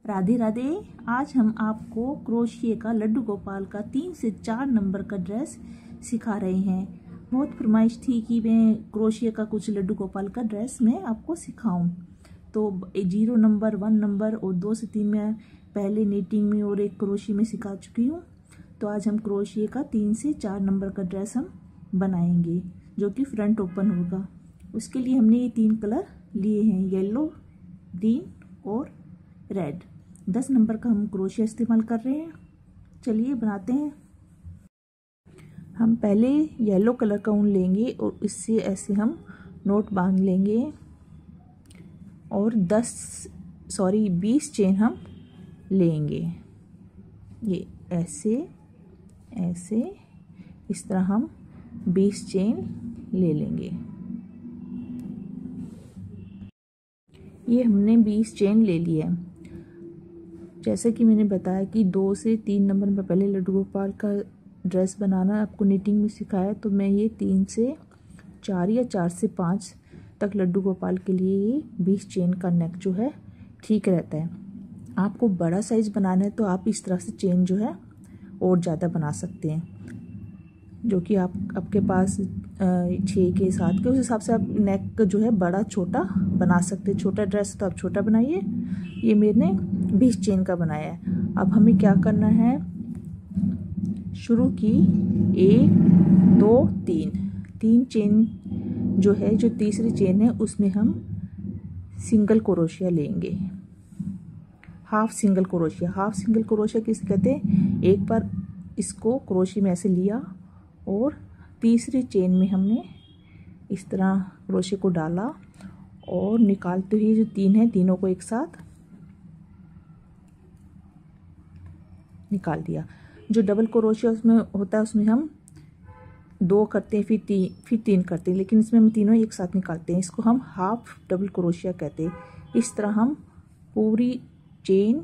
राधे राधे। आज हम आपको क्रोशिया का लड्डू गोपाल का 3 से 4 नंबर का ड्रेस सिखा रहे हैं। बहुत फरमाइश थी कि मैं क्रोशिया का कुछ लड्डू गोपाल का ड्रेस मैं आपको सिखाऊं, तो 0 नंबर, 1 नंबर और 2 से 3 में पहले नीटिंग में और एक क्रोशिया में सिखा चुकी हूँ। तो आज हम क्रोशिया का 3 से 4 नंबर का ड्रेस हम बनाएंगे जो कि फ्रंट ओपन होगा। उसके लिए हमने ये 3 कलर लिए हैं, येलो, ग्रीन और रेड। 10 नंबर का हम क्रोशिया इस्तेमाल कर रहे हैं। चलिए बनाते हैं। हम पहले येलो कलर का ऊन लेंगे और इससे ऐसे हम नोट बांध लेंगे और 20 चेन हम लेंगे। ये ऐसे ऐसे इस तरह हम 20 चेन ले लेंगे। ये हमने 20 चेन ले लिया है। जैसे कि मैंने बताया कि 2 से 3 नंबर में पहले लड्डू गोपाल का ड्रेस बनाना आपको निटिंग में सिखाया, तो मैं ये 3 से 4 या 4 से 5 तक लड्डू गोपाल के लिए ये 20 चेन का नेक जो है ठीक रहता है। आपको बड़ा साइज बनाना है तो आप इस तरह से चेन जो है और ज़्यादा बना सकते हैं, जो कि आपके पास 6 के 7 के उस हिसाब से आप नेक जो है बड़ा छोटा बना सकते हैं। छोटा ड्रेस तो आप छोटा बनाइए। ये मैंने 20 चेन का बनाया है। अब हमें क्या करना है, शुरू की 1 2 3 चेन जो है, जो तीसरी चेन है उसमें हम सिंगल क्रोशिया लेंगे। हाफ सिंगल क्रोशिया किसे कहते हैं? एक बार इसको क्रोशिया में ऐसे लिया और तीसरी चेन में हमने इस तरह क्रोशिया को डाला और निकालते हुए जो 3 है तीनों को एक साथ निकाल दिया। जो डबल क्रोशिया उसमें होता है उसमें हम 2 करते हैं, फिर 3 करते हैं, लेकिन इसमें हम तीनों एक साथ निकालते हैं। इसको हम हाफ डबल क्रोशिया कहते हैं। इस तरह हम पूरी चेन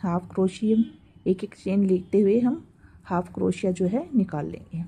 हाफ क्रोशिया एक एक चेन लेते हुए हम हाफ क्रोशिया जो है निकाल लेंगे।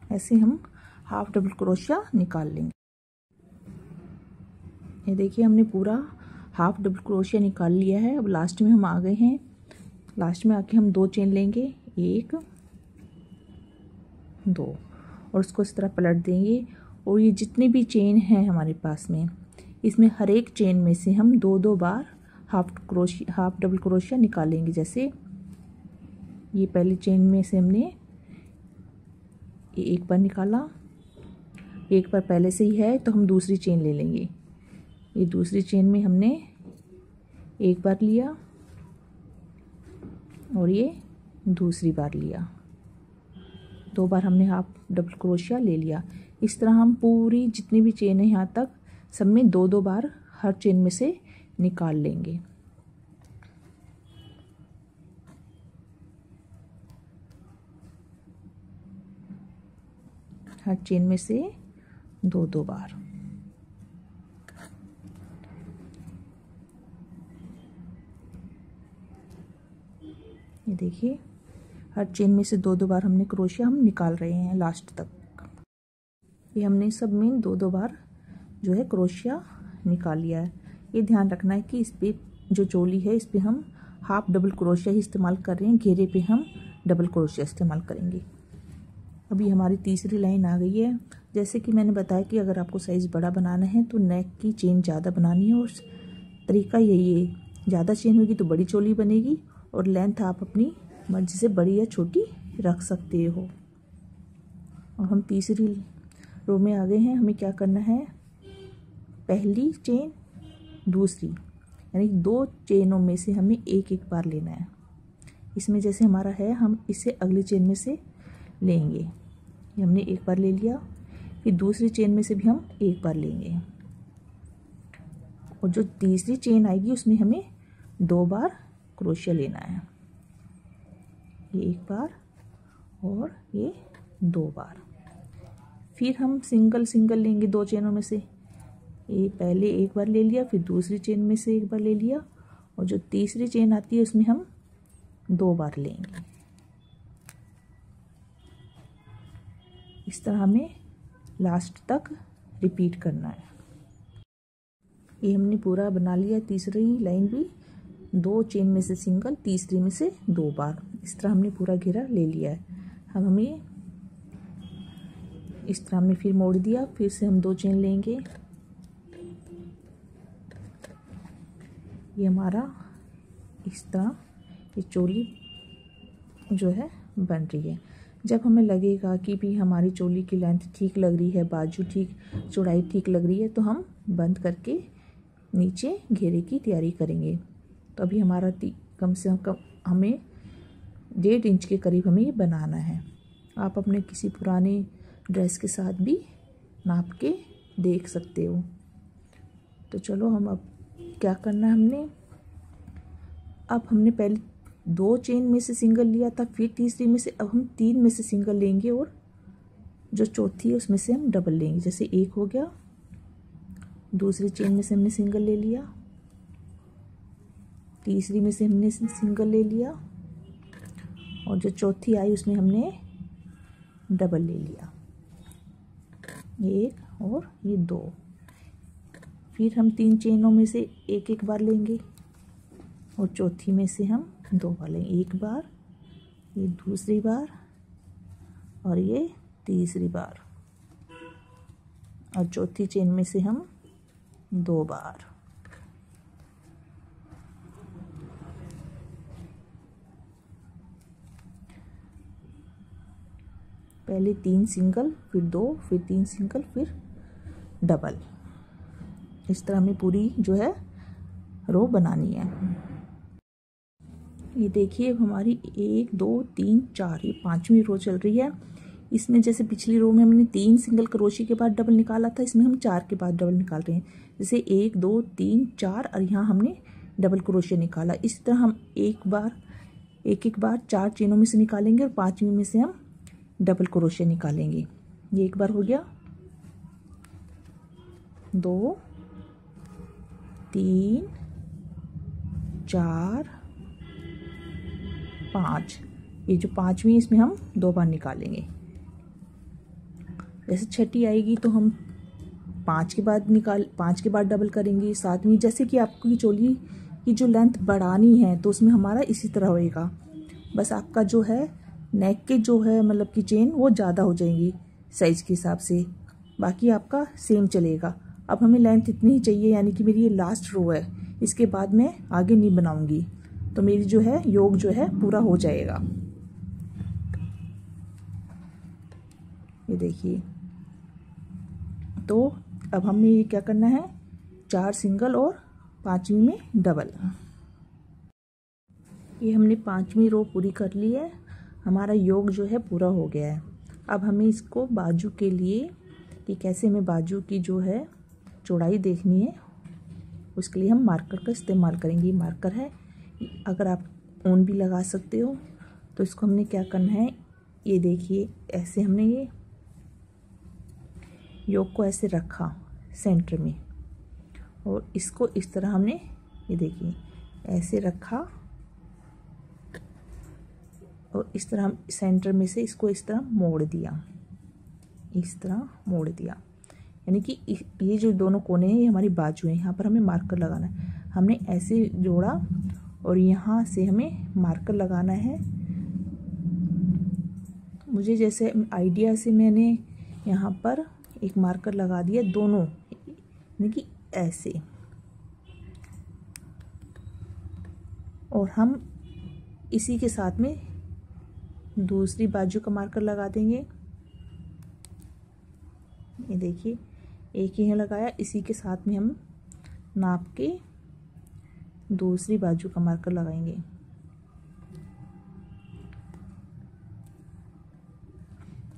ऐसे हम हाफ डबल क्रोशिया निकाल लेंगे। ये देखिए हमने पूरा हाफ डबल क्रोशिया निकाल लिया है। अब लास्ट में हम आ गए हैं। लास्ट में आके हम 2 चेन लेंगे, 1 2 और उसको इस तरह पलट देंगे। और ये जितनी भी चेन है हमारे पास में, इसमें हर एक चेन में से हम 2 बार हाफ डबल क्रोशिया निकालेंगे। जैसे ये पहली चेन में से हमने ये एक बार निकाला, एक बार पहले से ही है तो हम दूसरी चेन ले लेंगे। ये दूसरी चेन में हमने एक बार लिया और ये दूसरी बार लिया, 2 बार हमने हाफ डबल क्रोशिया ले लिया। इस तरह हम पूरी जितनी भी चेन है यहाँ तक सब में 2 बार हर चेन में से निकाल लेंगे। हर चेन में से 2 बार। ये देखिए हर चेन में से 2 बार हमने क्रोशिया हम निकाल रहे हैं लास्ट तक। ये हमने सब में 2 बार जो है क्रोशिया निकाल लिया है। ये ध्यान रखना है कि इस पे जो चोली है इस पे हम हाफ डबल क्रोशिया ही इस्तेमाल कर रहे हैं, घेरे पे हम डबल क्रोशिया इस्तेमाल करेंगे। अभी हमारी तीसरी लाइन आ गई है। जैसे कि मैंने बताया कि अगर आपको साइज़ बड़ा बनाना है तो नेक की चेन ज़्यादा बनानी है, और तरीका यही है। ज़्यादा चेन होगी तो बड़ी चोली बनेगी और लेंथ आप अपनी मर्जी से बड़ी या छोटी रख सकते हो। और हम तीसरी रो में आ गए हैं। हमें क्या करना है, पहली चेन दूसरी यानी 2 चेनों में से हमें एक बार लेना है। इसमें जैसे हमारा है हम इसे अगली चेन में से लेंगे। ये हमने एक बार ले लिया, फिर दूसरी चेन में से भी हम एक बार लेंगे और जो तीसरी चेन आएगी उसमें हमें 2 बार क्रोशिया लेना है। ये एक बार और ये 2 बार। फिर हम सिंगल सिंगल लेंगे 2 चेनों में से। ये पहले एक बार ले लिया, फिर दूसरी चेन में से एक बार ले लिया और जो तीसरी चेन आती है उसमें हम 2 बार लेंगे। इस तरह हमें लास्ट तक रिपीट करना है। ये हमने पूरा बना लिया। तीसरी लाइन भी 2 चेन में से सिंगल, तीसरी में से 2 बार। इस तरह हमने पूरा घेरा ले लिया है। अब हमें इस तरह हमने फिर मोड़ दिया, फिर से हम 2 चेन लेंगे। ये हमारा इस तरह ये चोली जो है बन रही है। जब हमें लगेगा कि भी हमारी चोली की लेंथ ठीक लग रही है, बाजू ठीक, चौड़ाई ठीक लग रही है, तो हम बंद करके नीचे घेरे की तैयारी करेंगे। तो अभी हमारा कम से कम हमें 1.5 इंच के करीब हमें ये बनाना है। आप अपने किसी पुराने ड्रेस के साथ भी नाप के देख सकते हो। तो चलो हम अब क्या करना है, अब हमने पहले 2 चेन में से सिंगल लिया था, फिर तीसरी में से अब हम 3 में से सिंगल लेंगे और जो चौथी है उसमें से हम डबल लेंगे। जैसे एक हो गया, दूसरी चेन में से हमने सिंगल ले लिया, तीसरी में से हमने सिंगल ले लिया और जो चौथी आई उसमें हमने डबल ले लिया। एक और ये 2। फिर हम 3 चेनों में से एक एक बार लेंगे और चौथी में से हम 2 बार लेंगे। एक बार, ये दूसरी बार और ये तीसरी बार और चौथी चेन में से हम 2 बार। पहले 3 सिंगल, फिर 2, फिर 3 सिंगल, फिर डबल। इस तरह हमें पूरी जो है रो बनानी है। ये देखिए हमारी 1 2 3 4 ये 5वीं रो चल रही है। इसमें जैसे पिछली रो में हमने 3 सिंगल क्रोशे के बाद डबल निकाला था, इसमें हम 4 के बाद डबल निकाल रहे हैं। जैसे 1 2 3 4 और यहाँ हमने डबल क्रोशे निकाला। इस तरह हम एक एक बार 4 चेनों में से निकालेंगे और 5वीं में से हम डबल क्रोशे निकालेंगे। ये एक बार हो गया, 2 3 4 5। ये जो 5वीं इसमें हम 2 बार निकालेंगे। जैसे छठी आएगी तो हम 5 के बाद डबल करेंगे। 7वीं, जैसे कि आपको की चोली की जो लेंथ बढ़ानी है तो उसमें हमारा इसी तरह होएगा। बस आपका जो है नेक के जो है मतलब कि चेन वो ज़्यादा हो जाएंगी साइज के हिसाब से, बाकी आपका सेम चलेगा। अब हमें लेंथ इतनी ही चाहिए, यानी कि मेरी ये लास्ट रो है, इसके बाद मैं आगे नहीं बनाऊंगी तो मेरी जो है योग जो है पूरा हो जाएगा। ये देखिए, तो अब हमें ये क्या करना है, 4 सिंगल और 5वीं में डबल। ये हमने 5वीं रो पूरी कर ली है। हमारा योग जो है पूरा हो गया है। अब हमें इसको बाजू के लिए कि कैसे हमें बाजू की जो है चौड़ाई देखनी है, उसके लिए हम मार्कर का इस्तेमाल करेंगे। ये मार्कर है, अगर आप ऊन भी लगा सकते हो। तो इसको हमने क्या करना है, ये देखिए ऐसे हमने ये योग को ऐसे रखा सेंटर में और इसको इस तरह हमने ये देखिए ऐसे रखा और इस तरह हम सेंटर में से इसको इस तरह मोड़ दिया, इस तरह मोड़ दिया। यानी कि ये जो दोनों कोने हैं ये हमारी बाजू है। यहाँ पर हमें मार्कर लगाना है। हमने ऐसे जोड़ा और यहाँ से हमें मार्कर लगाना है। मुझे जैसे आइडिया से मैंने यहाँ पर एक मार्कर लगा दिया दोनों, यानी कि ऐसे। और हम इसी के साथ में दूसरी बाजू का मार्कर लगा देंगे। ये देखिए एक ही लगाया, इसी के साथ में हम नाप के दूसरी बाजू का मार्कर लगाएंगे।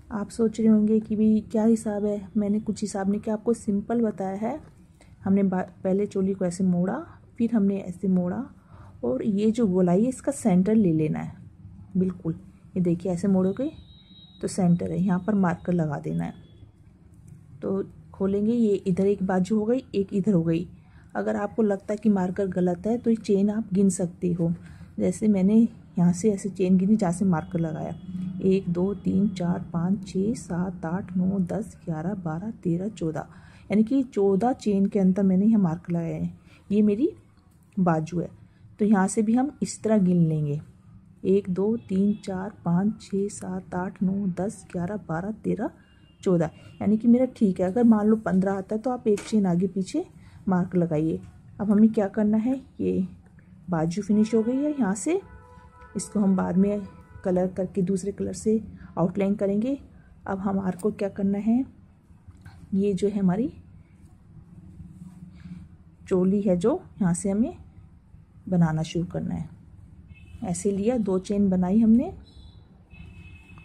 आप सोच रहे होंगे कि भी क्या हिसाब है, मैंने कुछ हिसाब नहीं किया, आपको सिंपल बताया है। हमने पहले चोली को ऐसे मोड़ा, फिर हमने ऐसे मोड़ा, और ये जो गोलाई है इसका सेंटर ले लेना है बिल्कुल। ये देखिए ऐसे मोड़ोगे तो सेंटर है, यहाँ पर मार्कर लगा देना है। तो खोलेंगे, ये इधर एक बाजू हो गई, एक इधर हो गई। अगर आपको लगता है कि मार्कर गलत है तो ये चेन आप गिन सकते हो। जैसे मैंने यहाँ से ऐसे चेन गिनी जहाँ से मार्कर लगाया, 1 2 3 4 5 6 7 8 9 10 11 12 13 14, यानी कि 14 चेन के अंतर मैंने यहाँ मार्कर लगाए हैं। ये मेरी बाजू है, तो यहाँ से भी हम इस तरह गिन लेंगे, 1 2 3 4 5 6 7 8 9 10 11 12 13 14, यानी कि मेरा ठीक है। अगर मान लो 15 आता है तो आप एक चेन आगे पीछे मार्क लगाइए। अब हमें क्या करना है, ये बाजू फिनिश हो गई है यहाँ से, इसको हम बाद में कलर करके दूसरे कलर से आउटलाइन करेंगे। अब हमारे को क्या करना है, ये जो है हमारी चोली है जो यहाँ से हमें बनाना शुरू करना है। ऐसे लिया, 2 चेन बनाई हमने,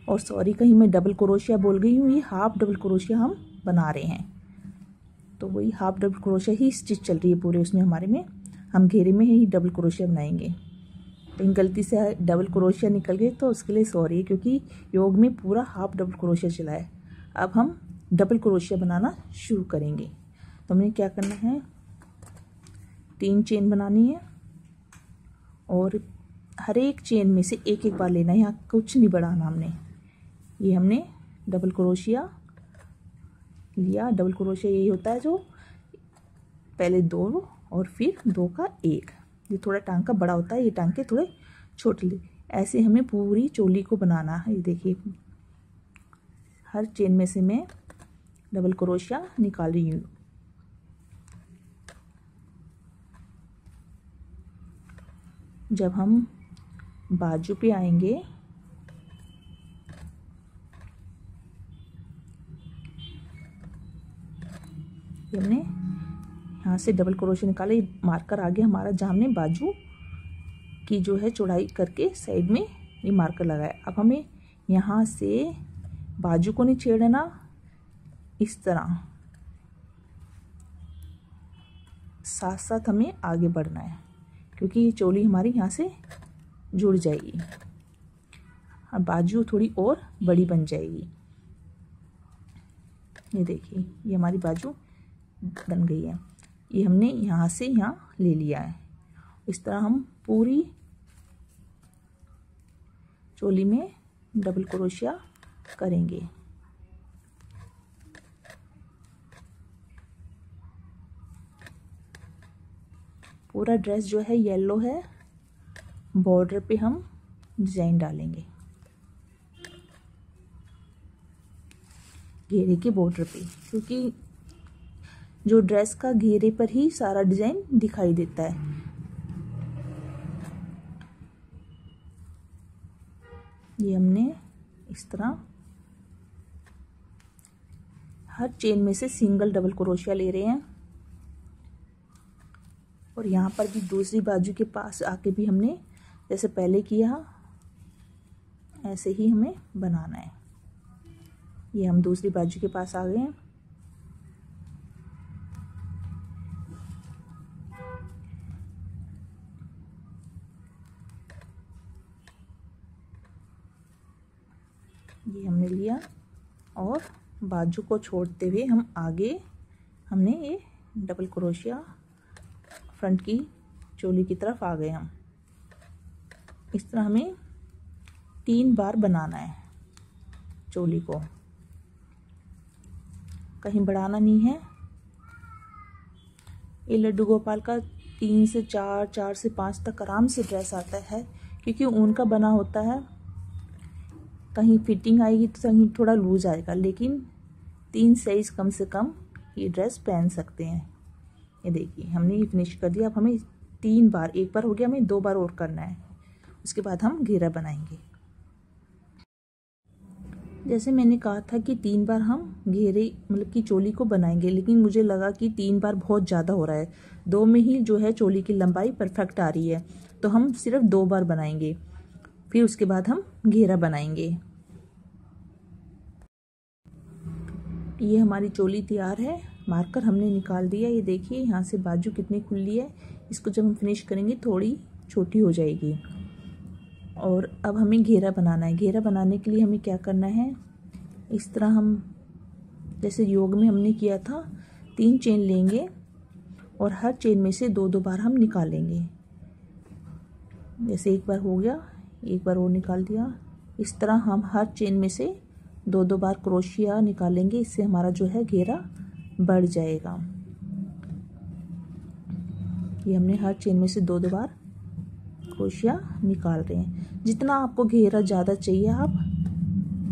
और सॉरी कहीं मैं डबल क्रोशिया बोल गई हूँ, ये हाफ डबल क्रोशिया हम बना रहे हैं। तो वही हाफ डबल क्रोशिया ही स्टिच चल रही है पूरे उसमें हमारे में, हम घेरे में ही डबल क्रोशिया बनाएंगे। लेकिन गलती से डबल क्रोशिया निकल गई तो उसके लिए सॉरी, क्योंकि योग में पूरा हाफ डबल क्रोशिया चला है। अब हम डबल क्रोशिया बनाना शुरू करेंगे। तो हमें क्या करना है, 3 चेन बनानी है, और हर एक चेन में से एक एक बार लेना है, यहाँ कुछ नहीं बढ़ाना हमने। ये हमने डबल क्रोशिया लिया, डबल क्रोशिया यही होता है जो पहले 2 और फिर 2 का 1, ये थोड़ा टांका बड़ा होता है, ये टांके थोड़े छोटे। ऐसे हमें पूरी चोली को बनाना है। ये देखिए हर चेन में से मैं डबल क्रोशिया निकाल रही हूँ। जब हम बाजू पे आएंगे हमने यहाँ से डबल क्रोशिया निकाले, मार्कर आ गया हमारा, जहाँ हमने बाजू की जो है चौड़ाई करके साइड में ये मार्कर लगाया। अब हमें यहाँ से बाजू को नहीं छेड़ना, इस तरह साथ साथ हमें आगे बढ़ना है, क्योंकि ये चोली हमारी यहाँ से जुड़ जाएगी और बाजू थोड़ी और बड़ी बन जाएगी। ये देखिए ये हमारी बाजू बन गई है। ये हमने यहाँ से यहाँ ले लिया है। इस तरह हम पूरी चोली में डबल क्रोशिया करेंगे। पूरा ड्रेस जो है येलो है, बॉर्डर पे हम डिजाइन डालेंगे, घेरे के बॉर्डर पे, क्योंकि जो ड्रेस का घेरे पर ही सारा डिजाइन दिखाई देता है। ये हमने इस तरह हर चेन में से सिंगल डबल क्रोशिया ले रहे हैं, और यहाँ पर भी दूसरी बाजू के पास आके भी हमने जैसे पहले किया ऐसे ही हमें बनाना है। ये हम दूसरी बाजू के पास आ गए हैं। ये हमने लिया और बाजू को छोड़ते हुए हम आगे हमने ये डबल क्रोशिया फ्रंट की चोली की तरफ आ गए हम। इस तरह हमें 3 बार बनाना है चोली को, कहीं बढ़ाना नहीं है। ये लड्डू गोपाल का 3 से 4, 4 से 5 तक आराम से ड्रेस आता है, क्योंकि ऊन का बना होता है। कहीं फिटिंग आएगी तो कहीं थोड़ा लूज आएगा, लेकिन 3 साइज कम से कम ये ड्रेस पहन सकते हैं। ये देखिए हमने ये फिनिश कर दिया। अब हमें 3 बार, एक बार हो गया, हमें 2 बार और करना है, उसके बाद हम घेरा बनाएंगे। जैसे मैंने कहा था कि 3 बार हम घेरे मतलब कि चोली को बनाएंगे, लेकिन मुझे लगा कि 3 बार बहुत ज़्यादा हो रहा है, 2 में ही जो है चोली की लंबाई परफेक्ट आ रही है, तो हम सिर्फ 2 बार बनाएंगे, फिर उसके बाद हम घेरा बनाएंगे। ये हमारी चोली तैयार है। मार्कर हमने निकाल दिया। ये देखिए यहाँ से बाजू कितनी खुली है। इसको जब हम फिनिश करेंगे थोड़ी छोटी हो जाएगी। और अब हमें घेरा बनाना है। घेरा बनाने के लिए हमें क्या करना है, इस तरह हम जैसे योग में हमने किया था 3 चेन लेंगे और हर चेन में से 2-2 बार हम निकालेंगे। जैसे एक बार हो गया, एक बार और निकाल दिया। इस तरह हम हर चेन में से 2-2 बार क्रोशिया निकालेंगे। इससे हमारा जो है घेरा बढ़ जाएगा। ये हमने हर चेन में से 2-2 बार क्रोशिया निकाल रहे हैं। जितना आपको घेरा ज़्यादा चाहिए आप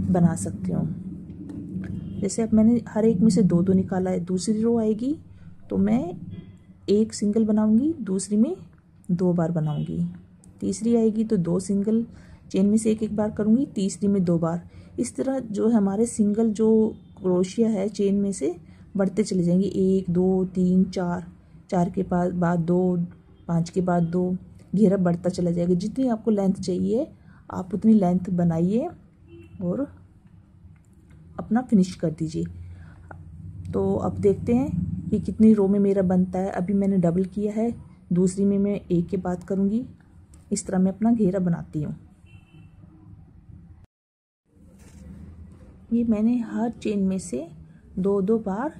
बना सकते हो। जैसे अब मैंने हर एक में से 2-2 निकाला है। दूसरी रो आएगी तो मैं एक सिंगल बनाऊंगी, दूसरी में 2 बार बनाऊंगी। तीसरी आएगी तो 2 सिंगल चेन में से एक बार करूंगी, तीसरी में 2 बार। इस तरह जो है हमारे सिंगल जो क्रोशिया है चेन में से बढ़ते चले जाएंगे। 1 2 3 4, 4 के बाद 2, 5 के बाद 2, घेरा बढ़ता चला जाएगा। जितनी आपको लेंथ चाहिए आप उतनी लेंथ बनाइए और अपना फिनिश कर दीजिए। तो अब देखते हैं कि कितनी रो में मेरा बनता है। अभी मैंने डबल किया है, दूसरी में मैं एक के बाद करूँगी। इस तरह मैं अपना घेरा बनाती हूँ। ये मैंने हर चेन में से 2-2 बार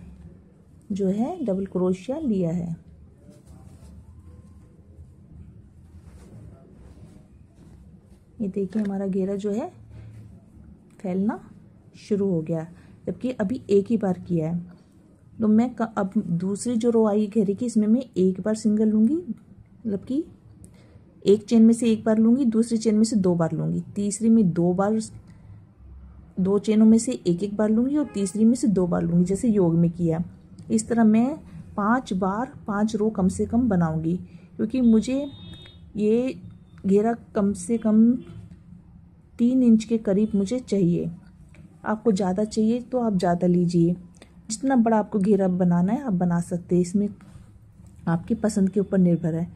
जो है डबल क्रोशिया लिया है। ये देखिए हमारा घेरा जो है फैलना शुरू हो गया, जबकि अभी एक ही बार किया है। तो मैं अब दूसरी जो रो आई घेरे की, इसमें मैं एक बार सिंगल लूँगी, मतलब कि एक चेन में से एक बार लूँगी, दूसरी चेन में से 2 बार लूँगी, तीसरी में 2 बार, 2 चेनों में से एक बार लूँगी और तीसरी में से 2 बार लूँगी, जैसे योग में किया। इस तरह मैं 5 बार 5 रो कम से कम बनाऊँगी, क्योंकि मुझे ये घेरा कम से कम 3 इंच के करीब मुझे चाहिए। आपको ज़्यादा चाहिए तो आप ज़्यादा लीजिए। जितना बड़ा आपको घेरा बनाना है आप बना सकते हैं, इसमें आपकी पसंद के ऊपर निर्भर है।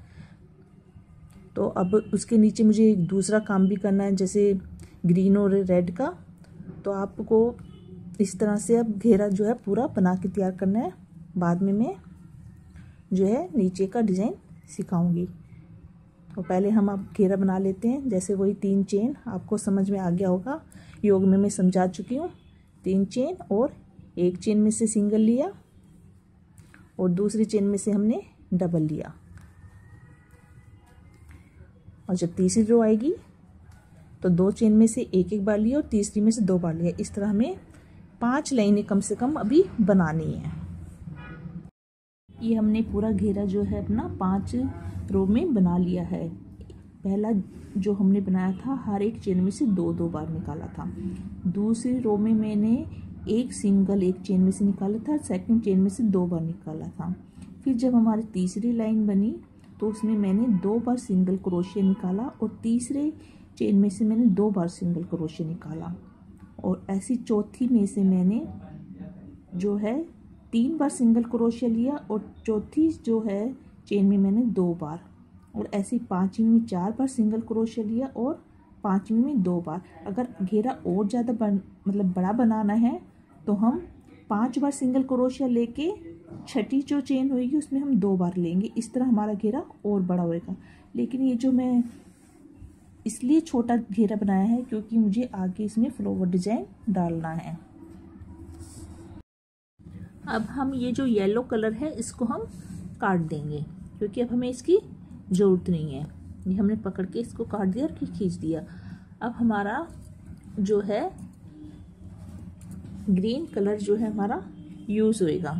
तो अब उसके नीचे मुझे एक दूसरा काम भी करना है, जैसे ग्रीन और रेड का। तो आपको इस तरह से अब घेरा जो है पूरा बना के तैयार करना है। बाद में मैं जो है नीचे का डिज़ाइन सिखाऊंगी। तो पहले हम अब घेरा बना लेते हैं। जैसे वही 3 चेन आपको समझ में आ गया होगा, योग में मैं समझा चुकी हूँ। 3 चेन और एक चेन में से सिंगल लिया और दूसरी चेन में से हमने डबल लिया। और जब तीसरी रो आएगी तो 2 चेन में से एक बार लिया और तीसरी में से 2 बार लिया। इस तरह हमें 5 लाइनें कम से कम अभी बनानी है। ये हमने पूरा घेरा जो है अपना 5 रो में बना लिया है। पहला जो हमने बनाया था हर एक चेन में से 2-2 बार निकाला था। दूसरी रो में मैंने एक सिंगल एक चेन में से निकाला था, सेकंड चेन में से 2 बार निकाला था। फिर जब हमारी तीसरी लाइन बनी तो उसमें मैंने 2 बार सिंगल क्रोशिया निकाला और तीसरे चेन में से मैंने 2 बार सिंगल क्रोशिया निकाला। और ऐसी चौथी में से मैंने जो है 3 बार सिंगल क्रोशिया लिया और चौथी जो है चेन में मैंने 2 बार, और ऐसी पांचवी में 4 बार सिंगल क्रोशिया लिया और पांचवी में 2 बार। अगर घेरा और ज़्यादा मतलब बड़ा बनाना है तो हम 5 बार सिंगल क्रोशिया लेके छठी जो चेन होगी उसमें हम 2 बार लेंगे। इस तरह हमारा घेरा और बड़ा होएगा। लेकिन ये जो मैं इसलिए छोटा घेरा बनाया है क्योंकि मुझे आगे इसमें फ्लावर डिजाइन डालना है। अब हम ये जो येलो कलर है इसको हम काट देंगे, क्योंकि अब हमें इसकी ज़रूरत नहीं है। ये हमने पकड़ के इसको काट दिया और खींच दिया। अब हमारा जो है ग्रीन कलर जो है हमारा यूज़ होएगा।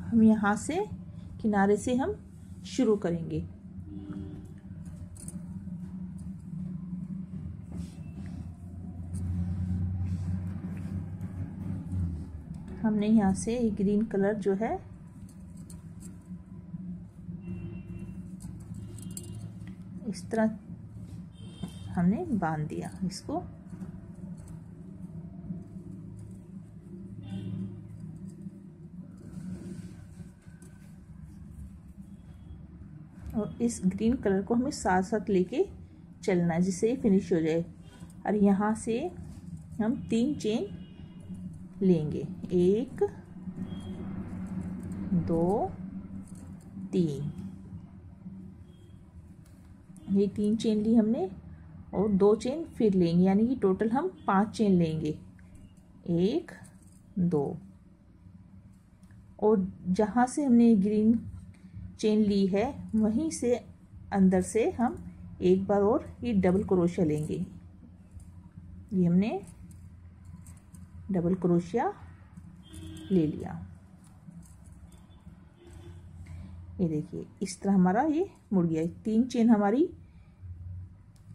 हम यहाँ से किनारे से हम शुरू करेंगे। हमने यहाँ से ग्रीन कलर जो है इस तरह हमने बांध दिया इसको। और इस ग्रीन कलर को हमें साथ साथ लेके चलना है जिससे ये फिनिश हो जाए। और यहाँ से हम 3 चेन लेंगे, 1 2 3, ये 3 चेन ली हमने और 2 चेन फिर लेंगे, यानी कि टोटल हम 5 चेन लेंगे, 1 2, और जहाँ से हमने ग्रीन चेन ली है वहीं से अंदर से हम एक बार और ये डबल क्रोशिया लेंगे। ये हमने डबल क्रोशिया ले लिया। ये देखिए इस तरह हमारा ये मुड़ गया। 3 चेन हमारी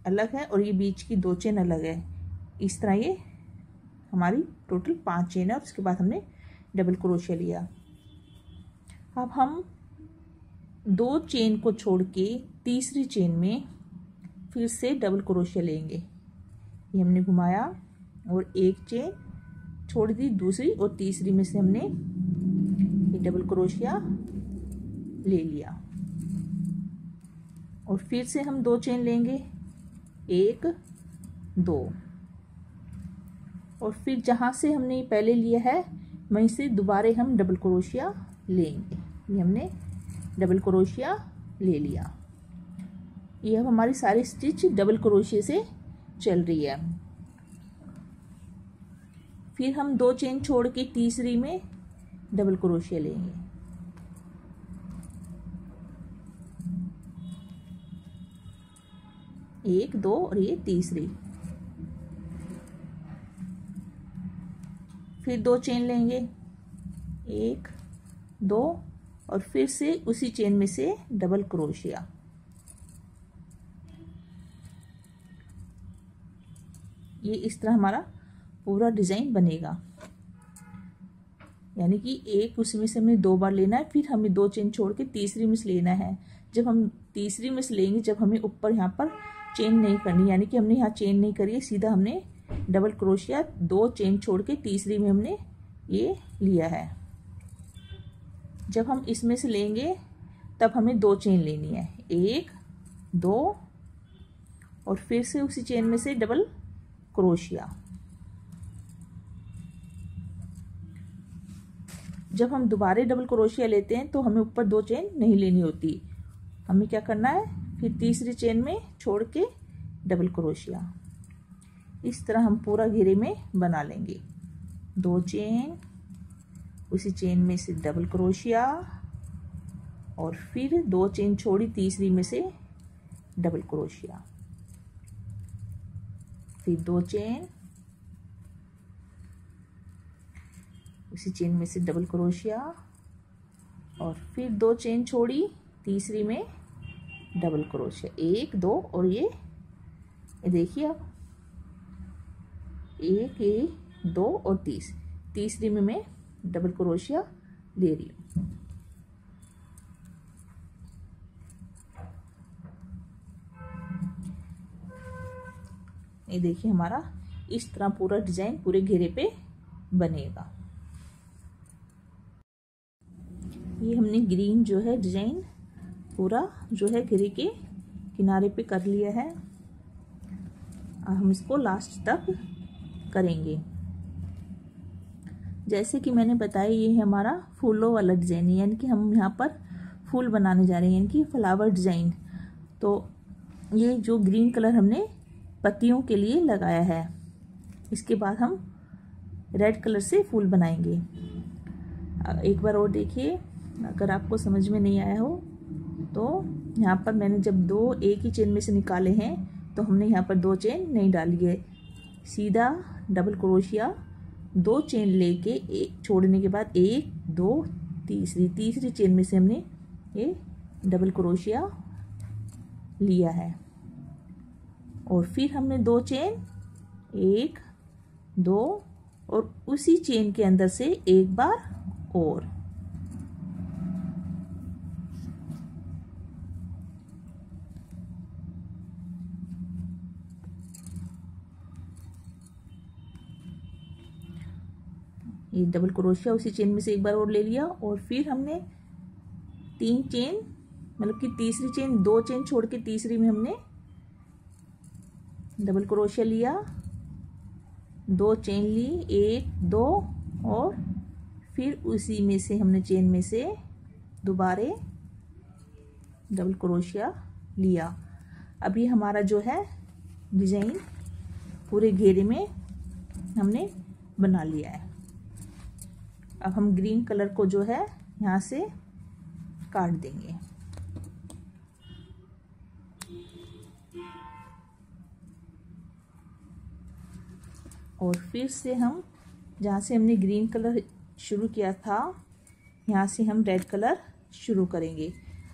अलग है और ये बीच की 2 चेन अलग है। इस तरह ये हमारी टोटल 5 चेन है और उसके बाद हमने डबल क्रोशिया लिया। अब हम 2 चेन को छोड़ के तीसरी चेन में फिर से डबल क्रोशिया लेंगे। ये हमने घुमाया और एक चेन छोड़ दी, दूसरी और तीसरी में से हमने ये डबल क्रोशिया ले लिया और फिर से हम 2 चेन लेंगे, 1 2, और फिर जहाँ से हमने पहले लिया है वहीं से दोबारा हम डबल क्रोशिया लेंगे। ये हमने डबल क्रोशिया ले लिया। ये अब हमारी सारी स्टिच डबल क्रोशिया से चल रही है। फिर हम 2 चेन छोड़ के तीसरी में डबल क्रोशिया लेंगे। एक 2 और ये तीसरी, फिर 2 चेन लेंगे, 1 2, और फिर से उसी चेन में से डबल क्रोशिया। ये इस तरह हमारा पूरा डिजाइन बनेगा, यानी कि एक उसमें से हमें 2 बार लेना है, फिर हमें 2 चेन छोड़ के तीसरी में से लेना है। जब हम तीसरी में से लेंगे, जब हमें ऊपर यहाँ पर चेन नहीं करनी, यानी कि हमने यहाँ चेन नहीं करी है, सीधा हमने डबल क्रोशिया 2 चेन छोड़ के तीसरी में हमने ये लिया है। जब हम इसमें से लेंगे तब हमें 2 चेन लेनी है, 1 2, और फिर से उसी चेन में से डबल क्रोशिया। जब हम दोबारा डबल क्रोशिया लेते हैं तो हमें ऊपर 2 चेन नहीं लेनी होती, हमें क्या करना है, फिर तीसरी चेन में छोड़ के डबल क्रोशिया। इस तरह हम पूरा घेरे में बना लेंगे। 2 चेन, उसी चेन में से डबल क्रोशिया, और फिर 2 चेन छोड़ी तीसरी में से डबल क्रोशिया, फिर 2 चेन, उसी चेन में से डबल क्रोशिया, और फिर 2 चेन छोड़ी तीसरी में डबल क्रोशिया, 1 2, और ये देखिए आप 1 1 2 और तीसरी में मैं डबल क्रोशिया ले रही हूँ। ये देखिए हमारा इस तरह पूरा डिजाइन पूरे घेरे पे बनेगा। ये हमने ग्रीन जो है डिजाइन पूरा जो है घेरे के किनारे पे कर लिया है। अब हम इसको लास्ट तक करेंगे। जैसे कि मैंने बताया, ये हमारा फूलों वाला डिजाइन है, यानी कि हम यहाँ पर फूल बनाने जा रहे हैं, यानी कि फ्लावर डिजाइन। तो ये जो ग्रीन कलर हमने पत्तियों के लिए लगाया है, इसके बाद हम रेड कलर से फूल बनाएंगे। एक बार और देखिए, अगर आपको समझ में नहीं आया हो तो यहाँ पर मैंने जब 2 एक ही चेन में से निकाले हैं तो हमने यहाँ पर 2 चेन नहीं डाली है, सीधा डबल क्रोशिया 2 चेन लेके एक छोड़ने के बाद 1 2 तीसरी चेन में से हमने ये डबल क्रोशिया लिया है, और फिर हमने 2 चेन 1 2 और उसी चेन के अंदर से एक बार और, ये डबल क्रोशिया उसी चेन में से एक बार और ले लिया, और फिर हमने 3 चेन, मतलब कि तीसरी चेन 2 चेन छोड़ के तीसरी में हमने डबल क्रोशिया लिया, 2 चेन ली, 1 2, और फिर उसी में से हमने चेन में से दोबारे डबल क्रोशिया लिया। अभी हमारा जो है डिजाइन पूरे घेरे में हमने बना लिया है। अब हम ग्रीन कलर को जो है यहाँ से काट देंगे। और फिर से हम जहाँ से हमने ग्रीन कलर शुरू किया था, यहाँ से हम रेड कलर शुरू करेंगे।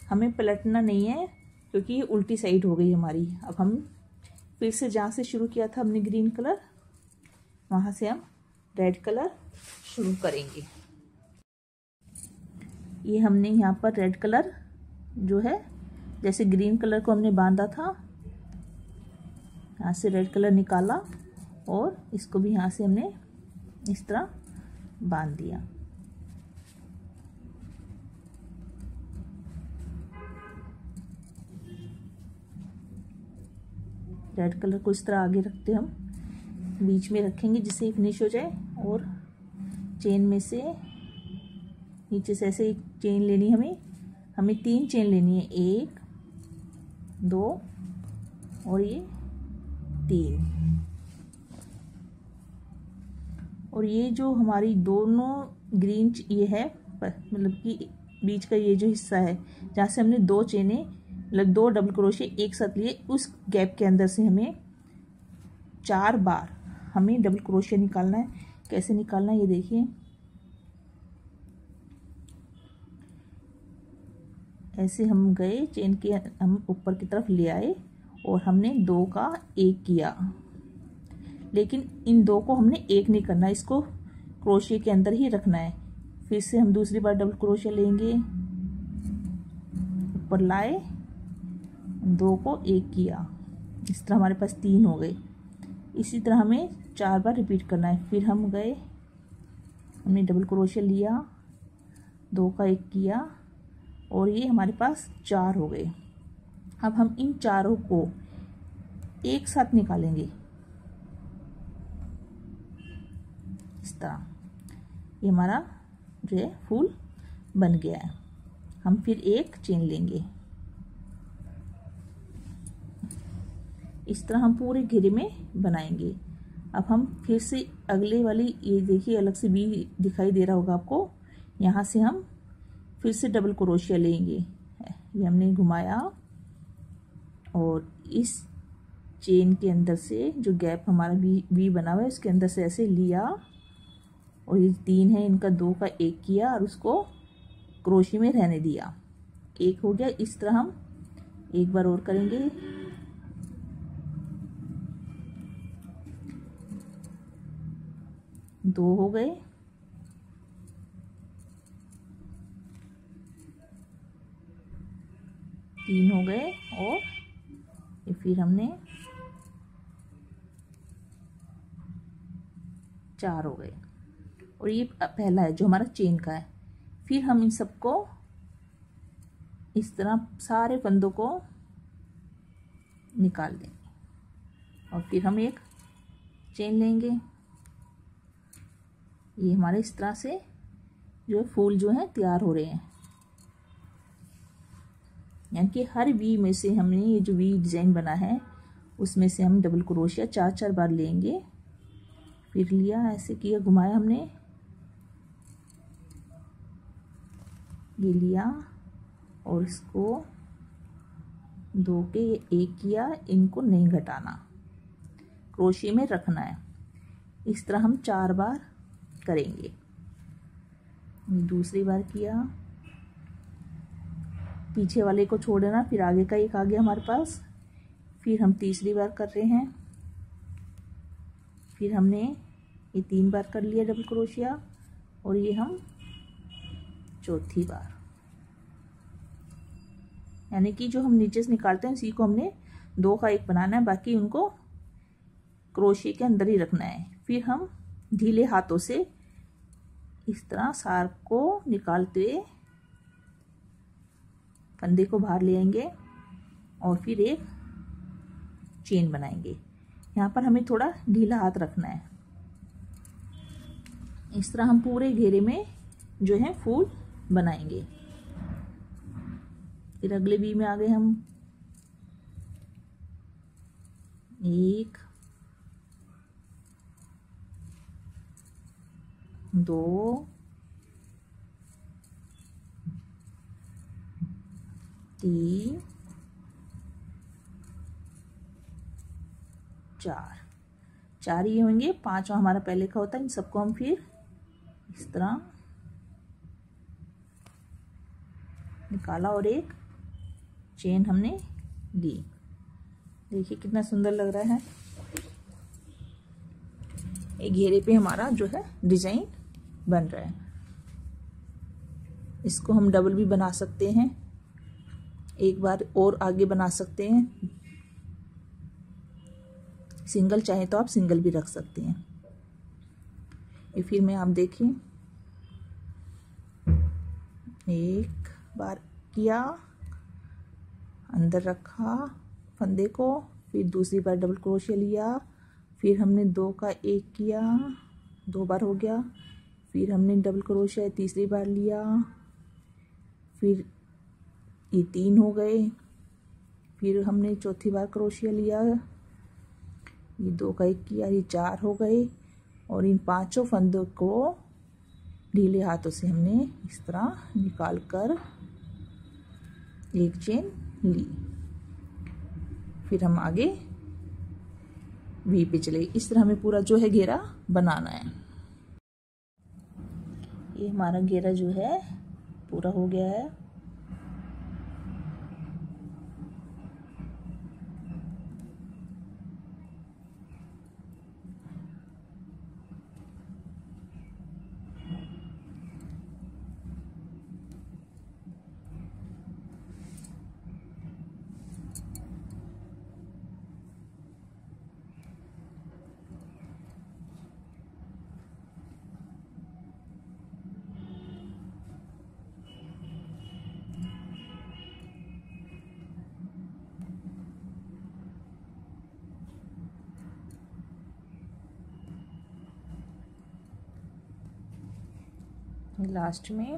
हमें पलटना नहीं है क्योंकि ये उल्टी साइड हो गई हमारी। अब हम फिर से जहाँ से शुरू किया था हमने ग्रीन कलर, वहाँ से हम रेड कलर शुरू करेंगे। ये हमने यहाँ पर रेड कलर जो है, जैसे ग्रीन कलर को हमने बांधा था, यहाँ से रेड कलर निकाला और इसको भी यहाँ से हमने इस तरह बांध दिया। रेड कलर को इस तरह आगे रखते हम बीच में रखेंगे जिससे फिनिश हो जाए। और चेन में से नीचे से ऐसे एक चेन लेनी, हमें 3 चेन लेनी है, 1 2 और ये 3। और ये जो हमारी दोनों ग्रीन ये है, मतलब कि बीच का ये जो हिस्सा है जहाँ से हमने 2 चेनें मतलब 2 डबल क्रोशिया एक साथ लिए, उस गैप के अंदर से हमें 4 बार हमें डबल क्रोशिया निकालना है। कैसे निकालना है ये देखिए। ऐसे हम गए, चेन के हम ऊपर की तरफ ले आए और हमने 2 का 1 किया, लेकिन इन 2 को हमने 1 नहीं करना, इसको क्रोशिया के अंदर ही रखना है। फिर से हम दूसरी बार डबल क्रोशिया लेंगे, ऊपर लाए, 2 को 1 किया, इस तरह हमारे पास 3 हो गए। इसी तरह हमें 4 बार रिपीट करना है। फिर हम गए, हमने डबल क्रोशिया लिया, 2 का 1 किया और ये हमारे पास 4 हो गए। अब हम इन चारों को एक साथ निकालेंगे इस तरह। ये हमारा जो है फूल बन गया है। हम फिर एक चेन लेंगे, इस तरह हम पूरे घेरे में बनाएंगे। अब हम फिर से अगले वाली, ये देखिए अलग से भी दिखाई दे रहा होगा आपको, यहाँ से हम फिर से डबल क्रोशिया लेंगे। ये हमने घुमाया और इस चेन के अंदर से जो गैप हमारा वी बना हुआ है उसके अंदर से ऐसे लिया और ये 3 है, इनका 2 का 1 किया और उसको क्रोशिया में रहने दिया। 1 हो गया। इस तरह हम एक बार और करेंगे। दो हो गए, 3 हो गए और ये फिर हमने 4 हो गए। और ये पहला है जो हमारा चेन का है। फिर हम इन सबको इस तरह सारे फंदों को निकाल देंगे और फिर हम एक चेन लेंगे। ये हमारे इस तरह से जो फूल जो है तैयार हो रहे हैं। यानी कि हर वी में से हमने ये जो वी डिजाइन बना है उसमें से हम डबल क्रोशिया 4-4 बार लेंगे। फिर लिया, ऐसे किया, घुमाया हमने, ये लिया और इसको 2 के 1 किया, इनको नहीं घटाना, क्रोशिया में रखना है। इस तरह हम 4 बार करेंगे। दूसरी बार किया, पीछे वाले को छोड़ देना, फिर आगे का एक आ गया हमारे पास। फिर हम तीसरी बार कर रहे हैं। फिर हमने ये 3 बार कर लिया डबल क्रोशिया और ये हम चौथी बार, यानी कि जो हम नीचे से निकालते हैं इसी को हमने 2 का 1 बनाना है, बाकी उनको क्रोशिया के अंदर ही रखना है। फिर हम ढीले हाथों से इस तरह सार को निकालते हुए फंदे को बाहर ले आएंगे और फिर एक चेन बनाएंगे। यहाँ पर हमें थोड़ा ढीला हाथ रखना है। इस तरह हम पूरे घेरे में जो है फूल बनाएंगे। फिर अगले वी में आ गए हम। 1 2 3 4 ही होंगे, 5 हमारा पहले का होता है। इन सबको हम फिर इस तरह निकाला और एक चेन हमने ली। देखिए कितना सुंदर लग रहा है। एक घेरे पे हमारा जो है डिजाइन बन रहा है। इसको हम डबल भी बना सकते हैं, एक बार और आगे बना सकते हैं। सिंगल चाहे तो आप सिंगल भी रख सकते हैं। ये फिर में आप देखिए, एक बार किया, अंदर रखा फंदे को, फिर दूसरी बार डबल क्रोशिया लिया, फिर हमने 2 का 1 किया, 2 बार हो गया, फिर हमने डबल क्रोशिया तीसरी बार लिया, फिर ये 3 हो गए, फिर हमने चौथी बार क्रोशिया लिया, ये 2 का 1 किया, ये 4 हो गए, और इन 5 फंदों को ढीले हाथों से हमने इस तरह निकाल कर एक चेन ली। फिर हम आगे वी पे चले। इस तरह हमें पूरा जो है घेरा बनाना है। ये हमारा घेरा जो है पूरा हो गया है। लास्ट में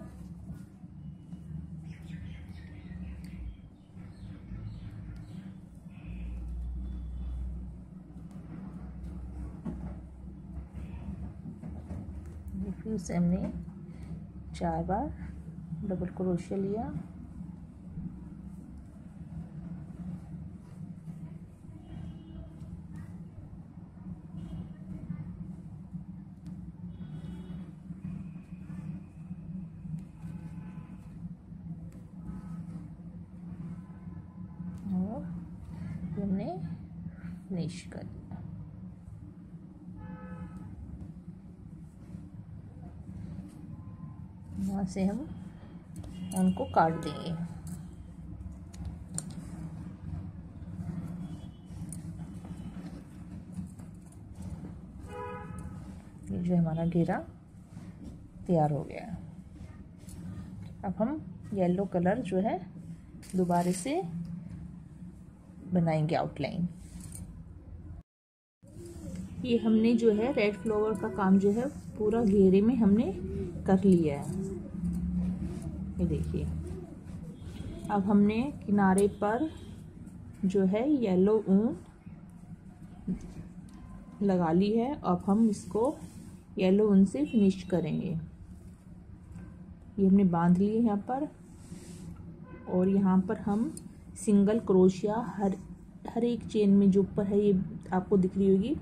फिर से हमने 4 बार डबल क्रोशिया लिया, और हमने फिनिश कर दिया। वहाँ से हम उनको काट देंगे। ये जो हमारा घेरा तैयार हो गया है। अब हम येलो कलर जो है दोबारा से बनाएंगे आउटलाइन। ये हमने जो है रेड फ्लावर का काम जो है पूरा घेरे में हमने कर लिया है। ये देखिए, अब हमने किनारे पर जो है येलो ऊन लगा ली है। अब हम इसको येलो ऊन से फिनिश करेंगे। ये हमने बांध लिए यहाँ पर, और यहाँ पर हम सिंगल क्रोशिया हर एक चेन में जो ऊपर है, ये आपको दिख रही होगी,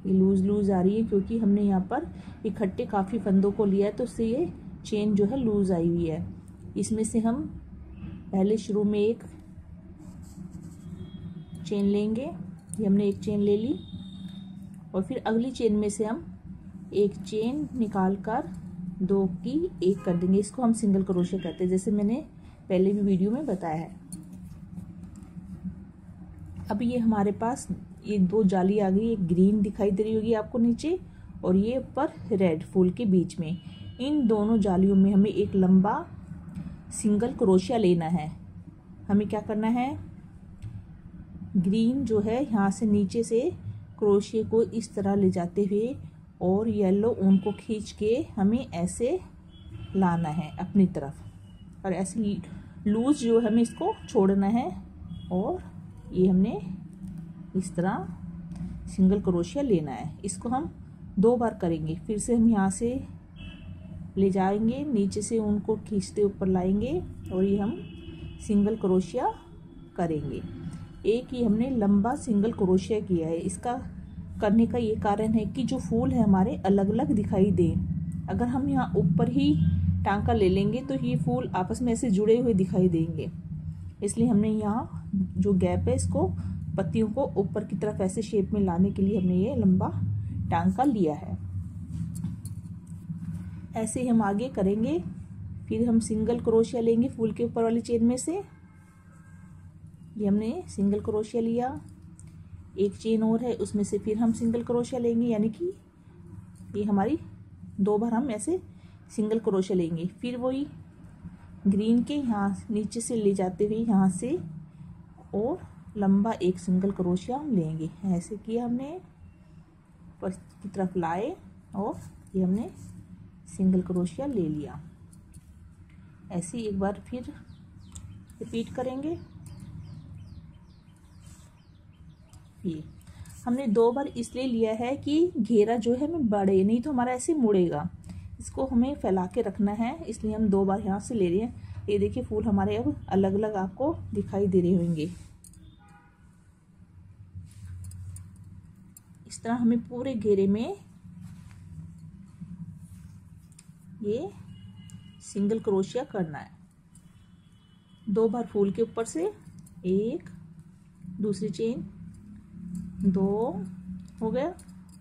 ये लूज आ रही है क्योंकि हमने यहाँ पर इकट्ठे काफ़ी फंदों को लिया है, तो उससे ये चेन जो है लूज आई हुई है। इसमें से हम पहले शुरू में एक चेन लेंगे। ये हमने एक चेन ले ली, और फिर अगली चेन में से हम एक चेन निकाल कर 2 की 1 कर देंगे। इसको हम सिंगल क्रोशिया कहते हैं, जैसे मैंने पहले भी वीडियो में बताया है। अब ये हमारे पास ये 2 जाली आ गई, एक ग्रीन दिखाई दे रही होगी आपको नीचे, और ये ऊपर रेड फूल के बीच में। इन दोनों जालियों में हमें एक लंबा सिंगल क्रोशिया लेना है। हमें क्या करना है, ग्रीन जो है यहाँ से नीचे से क्रोशिया को इस तरह ले जाते हुए और येलो ऊन को खींच के हमें ऐसे लाना है अपनी तरफ, और ऐसे लूज जो हमें इसको छोड़ना है। और ये हमने इस तरह सिंगल क्रोशिया लेना है। इसको हम 2 बार करेंगे। फिर से हम यहाँ से ले जाएंगे, नीचे से उनको खींचते ऊपर लाएंगे और ये हम सिंगल क्रोशिया करेंगे। एक ही हमने लंबा सिंगल क्रोशिया किया है। इसका करने का ये कारण है कि जो फूल है हमारे अलग अलग दिखाई दें। अगर हम यहाँ ऊपर ही टांका ले लेंगे तो ये फूल आपस में ऐसे जुड़े हुए दिखाई देंगे। इसलिए हमने यहाँ जो गैप है इसको, पत्तियों को ऊपर की तरफ ऐसे शेप में लाने के लिए हमने ये लंबा टांका लिया है। ऐसे ही हम आगे करेंगे। फिर हम सिंगल क्रोशिया लेंगे फूल के ऊपर वाली चेन में से। ये हमने सिंगल क्रोशिया लिया, एक चेन और है उसमें से फिर हम सिंगल क्रोशिया लेंगे, यानी कि ये हमारी 2 बार हम ऐसे सिंगल क्रोशिया लेंगे। फिर वही ग्रीन के यहाँ नीचे से ले जाते हुए यहाँ से और लंबा एक सिंगल क्रोशिया हम लेंगे। ऐसे किया हमने, ऊपर की तरफ लाए और ये हमने सिंगल क्रोशिया ले लिया। ऐसे एक बार फिर रिपीट करेंगे। ये हमने 2 बार इसलिए लिया है कि घेरा जो है हमें बढ़े, नहीं तो हमारा ऐसे मुड़ेगा। इसको हमें फैला के रखना है, इसलिए हम 2 बार यहाँ से ले रहे हैं। ये देखिए फूल हमारे अब अलग अलग आपको दिखाई दे रहे होंगे। इस तरह हमें पूरे घेरे में ये सिंगल क्रोशिया करना है। 2 बार फूल के ऊपर से, एक, दूसरी चेन, 2 हो गया।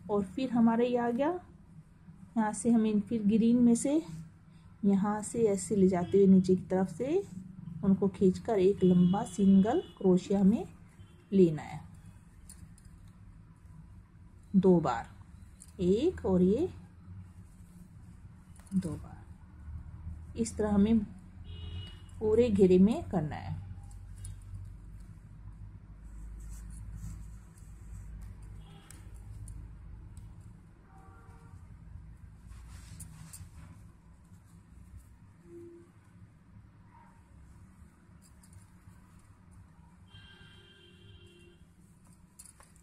और फिर हमारे ये आ गया, यहाँ से हमें फिर ग्रीन में से यहाँ से ऐसे ले जाते हुए नीचे की तरफ से उनको खींचकर एक लंबा सिंगल क्रोशिया हमें लेना है। 2 बार, एक और ये 2 बार। इस तरह हमें पूरे घेरे में करना है।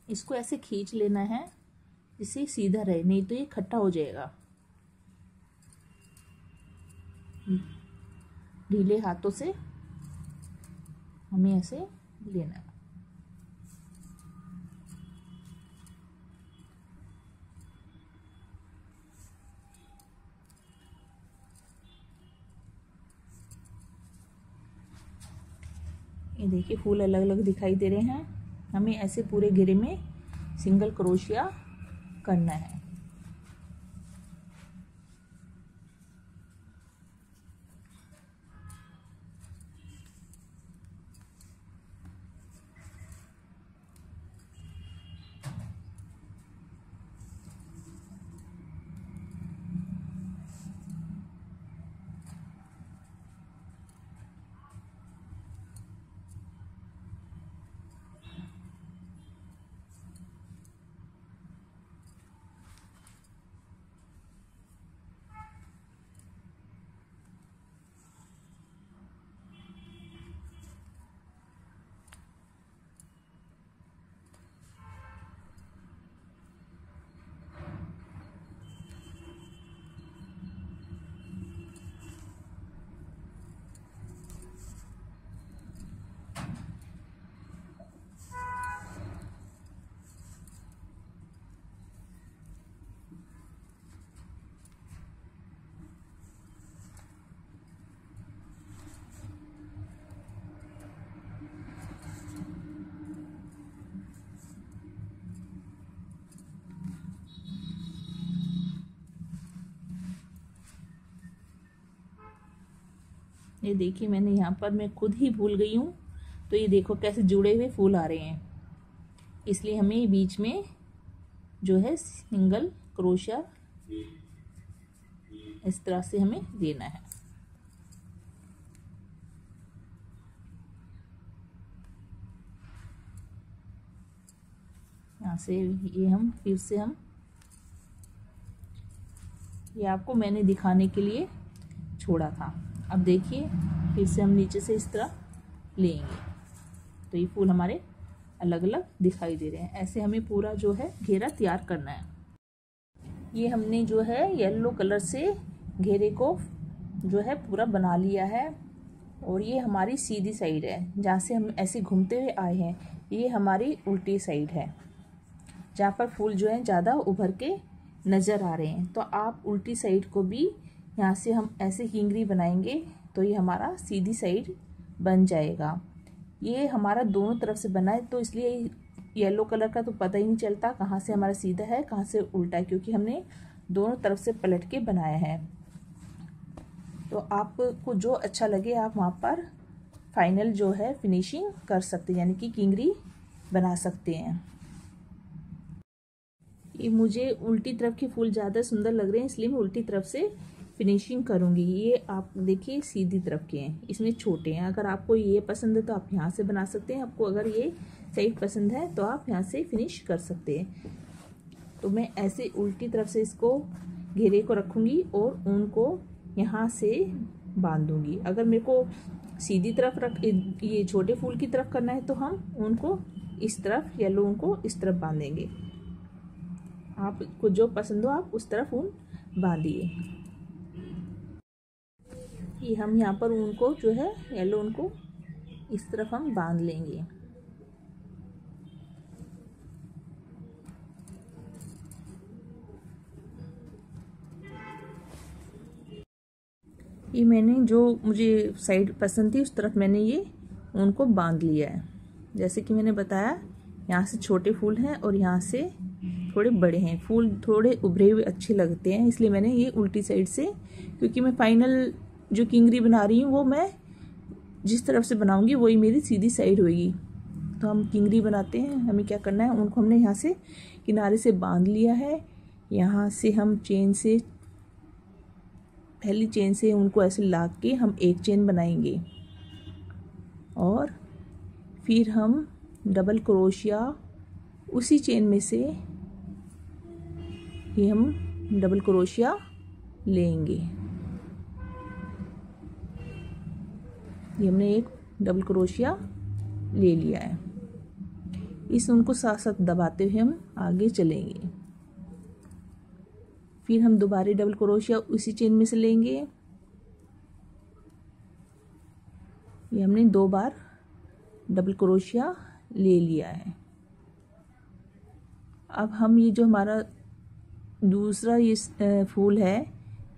इसको ऐसे खींच लेना है जिससे सीधा रहे, नहीं तो ये खट्टा हो जाएगा। ढीले हाथों से हमें ऐसे लेना है। ये देखिए फूल अलग अलग दिखाई दे रहे हैं। हमें ऐसे पूरे घेरे में सिंगल क्रोशिया करना है। ये देखिए मैंने यहाँ पर, मैं खुद ही भूल गई हूँ, तो ये देखो कैसे जुड़े हुए फूल आ रहे हैं। इसलिए हमें बीच में जो है सिंगल क्रोशिया इस तरह से हमें देना है। यहाँ से ये हम फिर से हम ये आपको मैंने दिखाने के लिए छोड़ा था। अब देखिए फिर से हम नीचे से इस तरह लेंगे तो ये फूल हमारे अलग अलग दिखाई दे रहे हैं। ऐसे हमें पूरा जो है घेरा तैयार करना है। ये हमने जो है येलो कलर से घेरे को जो है पूरा बना लिया है और ये हमारी सीधी साइड है। जहाँ से हम ऐसे घूमते हुए आए हैं ये हमारी उल्टी साइड है, जहाँ पर फूल जो है ज़्यादा उभर के नज़र आ रहे हैं। तो आप उल्टी साइड को भी यहाँ से हम ऐसे किंगरी बनाएंगे तो ये हमारा सीधी साइड बन जाएगा। ये हमारा दोनों तरफ से बना है तो इसलिए येलो कलर का तो पता ही नहीं चलता कहाँ से हमारा सीधा है कहाँ से उल्टा है, क्योंकि हमने दोनों तरफ से पलट के बनाया है। तो आपको जो अच्छा लगे आप वहाँ पर फाइनल जो है फिनिशिंग कर सकते हैं, यानी कि किंगरी बना सकते हैं। ये मुझे उल्टी तरफ के फूल ज़्यादा सुंदर लग रहे हैं इसलिए मैं उल्टी तरफ से फिनिशिंग करूँगी। ये आप देखिए सीधी तरफ के हैं, इसमें छोटे हैं। अगर आपको ये पसंद है तो आप यहाँ से बना सकते हैं, आपको अगर ये साइड पसंद है तो आप यहाँ से फिनिश कर सकते हैं। तो मैं ऐसे उल्टी तरफ से इसको घेरे को रखूँगी और ऊन को यहाँ से बांधूंगी। अगर मेरे को सीधी तरफ रख ये छोटे फूल की तरफ करना है तो हम उनको इस तरफ येलो ऊन को इस तरफ बांधेंगे। आपको जो पसंद हो आप उस तरफ ऊन बांधिए। ये हम यहाँ पर ऊन को जो है येलो ऊन को इस तरफ हम बांध लेंगे। ये मैंने जो मुझे साइड पसंद थी उस तरफ मैंने ये ऊन को बांध लिया है। जैसे कि मैंने बताया यहाँ से छोटे फूल हैं और यहाँ से थोड़े बड़े हैं। फूल थोड़े उभरे हुए अच्छे लगते हैं इसलिए मैंने ये उल्टी साइड से, क्योंकि मैं फाइनल जो किंगरी बना रही हूँ वो मैं जिस तरफ से बनाऊँगी वही मेरी सीधी साइड होगी। तो हम किंगरी बनाते हैं, हमें क्या करना है, उनको हमने यहाँ से किनारे से बांध लिया है। यहाँ से हम चेन से पहली चेन से उनको ऐसे ला के हम एक चेन बनाएंगे और फिर हम डबल क्रोशिया उसी चेन में से ये हम डबल क्रोशिया लेंगे। ये हमने एक डबल क्रोशिया ले लिया है। इस ऊन को साथ साथ दबाते हुए हम आगे चलेंगे। फिर हम दोबारा डबल क्रोशिया उसी चेन में से लेंगे। ये हमने 2 बार डबल क्रोशिया ले लिया है। अब हम ये जो हमारा दूसरा ये फूल है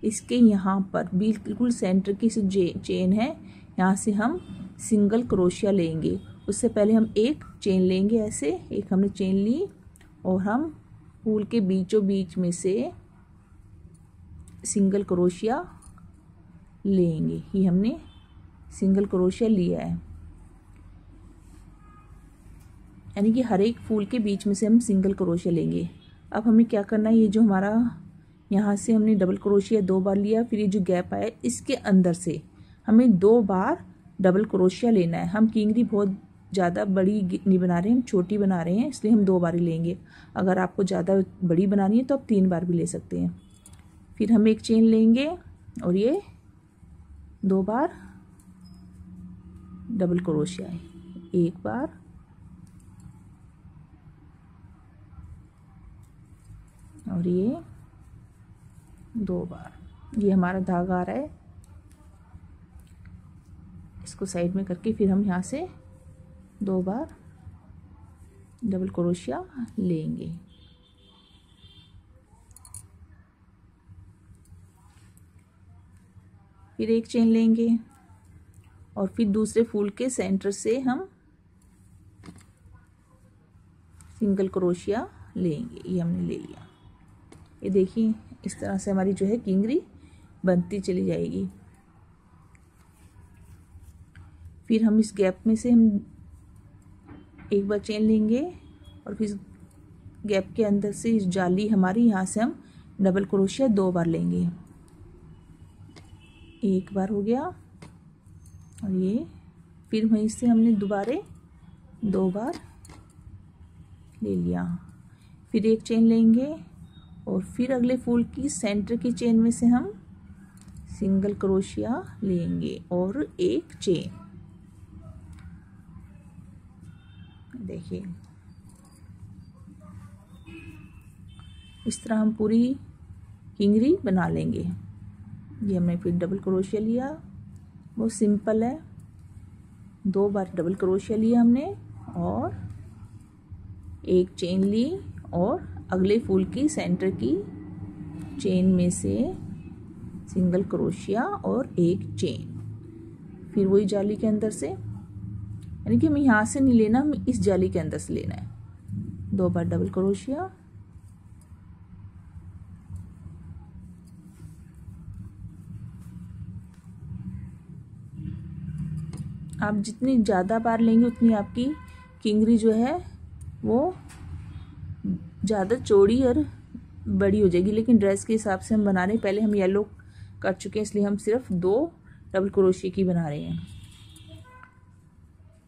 इसके यहाँ पर बिल्कुल सेंटर की चेन है, यहाँ से हम सिंगल क्रोशिया लेंगे। उससे पहले हम एक चेन लेंगे, ऐसे एक हमने चेन ली और हम फूल के बीचों बीच में से सिंगल क्रोशिया लेंगे। ये हमने सिंगल क्रोशिया लिया है, यानी कि हर एक फूल के बीच में से हम सिंगल क्रोशिया लेंगे। अब हमें क्या करना है, ये जो हमारा यहाँ से हमने डबल क्रोशिया 2 बार लिया, फिर ये जो गैप आया इसके अंदर से हमें 2 बार डबल क्रोशिया लेना है। हम किंगरी बहुत ज़्यादा बड़ी नहीं बना रहे हैं, हम छोटी बना रहे हैं इसलिए हम 2 बार ही लेंगे। अगर आपको ज़्यादा बड़ी बनानी है तो आप 3 बार भी ले सकते हैं। फिर हम एक चेन लेंगे और ये 2 बार डबल क्रोशिया है, 1 बार और ये 2 बार। ये हमारा धागा आ रहा है, इसको साइड में करके फिर हम यहाँ से 2 बार डबल क्रोशिया लेंगे। फिर एक चेन लेंगे और फिर दूसरे फूल के सेंटर से हम सिंगल क्रोशिया लेंगे। ये हमने ले लिया। ये देखिए इस तरह से हमारी जो है किंगरी बनती चली जाएगी। फिर हम इस गैप में से हम एक बार चेन लेंगे और फिर गैप के अंदर से इस जाली हमारी, यहाँ से हम डबल क्रोशिया 2 बार लेंगे। 1 बार हो गया और ये फिर वहीं से हमने दोबारा 2 बार ले लिया। फिर एक चेन लेंगे और फिर अगले फूल की सेंटर की चेन में से हम सिंगल क्रोशिया लेंगे और एक चेन। देखिए इस तरह हम पूरी किंगरी बना लेंगे। ये हमने फिर डबल क्रोशिया लिया, बहुत सिंपल है। 2 बार डबल क्रोशिया लिया हमने और एक चेन ली और अगले फूल की सेंटर की चेन में से सिंगल क्रोशिया और एक चेन। फिर वही जाली के अंदर से, यानी कि हमें यहाँ से नहीं लेना, हमें इस जाली के अंदर से लेना है। 2 बार डबल क्रोशिया, आप जितनी ज़्यादा बार लेंगे उतनी आपकी किंगरी जो है वो ज़्यादा चौड़ी और बड़ी हो जाएगी। लेकिन ड्रेस के हिसाब से हम बना रहे हैं, पहले हम येलो कर चुके हैं इसलिए हम सिर्फ 2 डबल क्रोशिया की बना रहे हैं।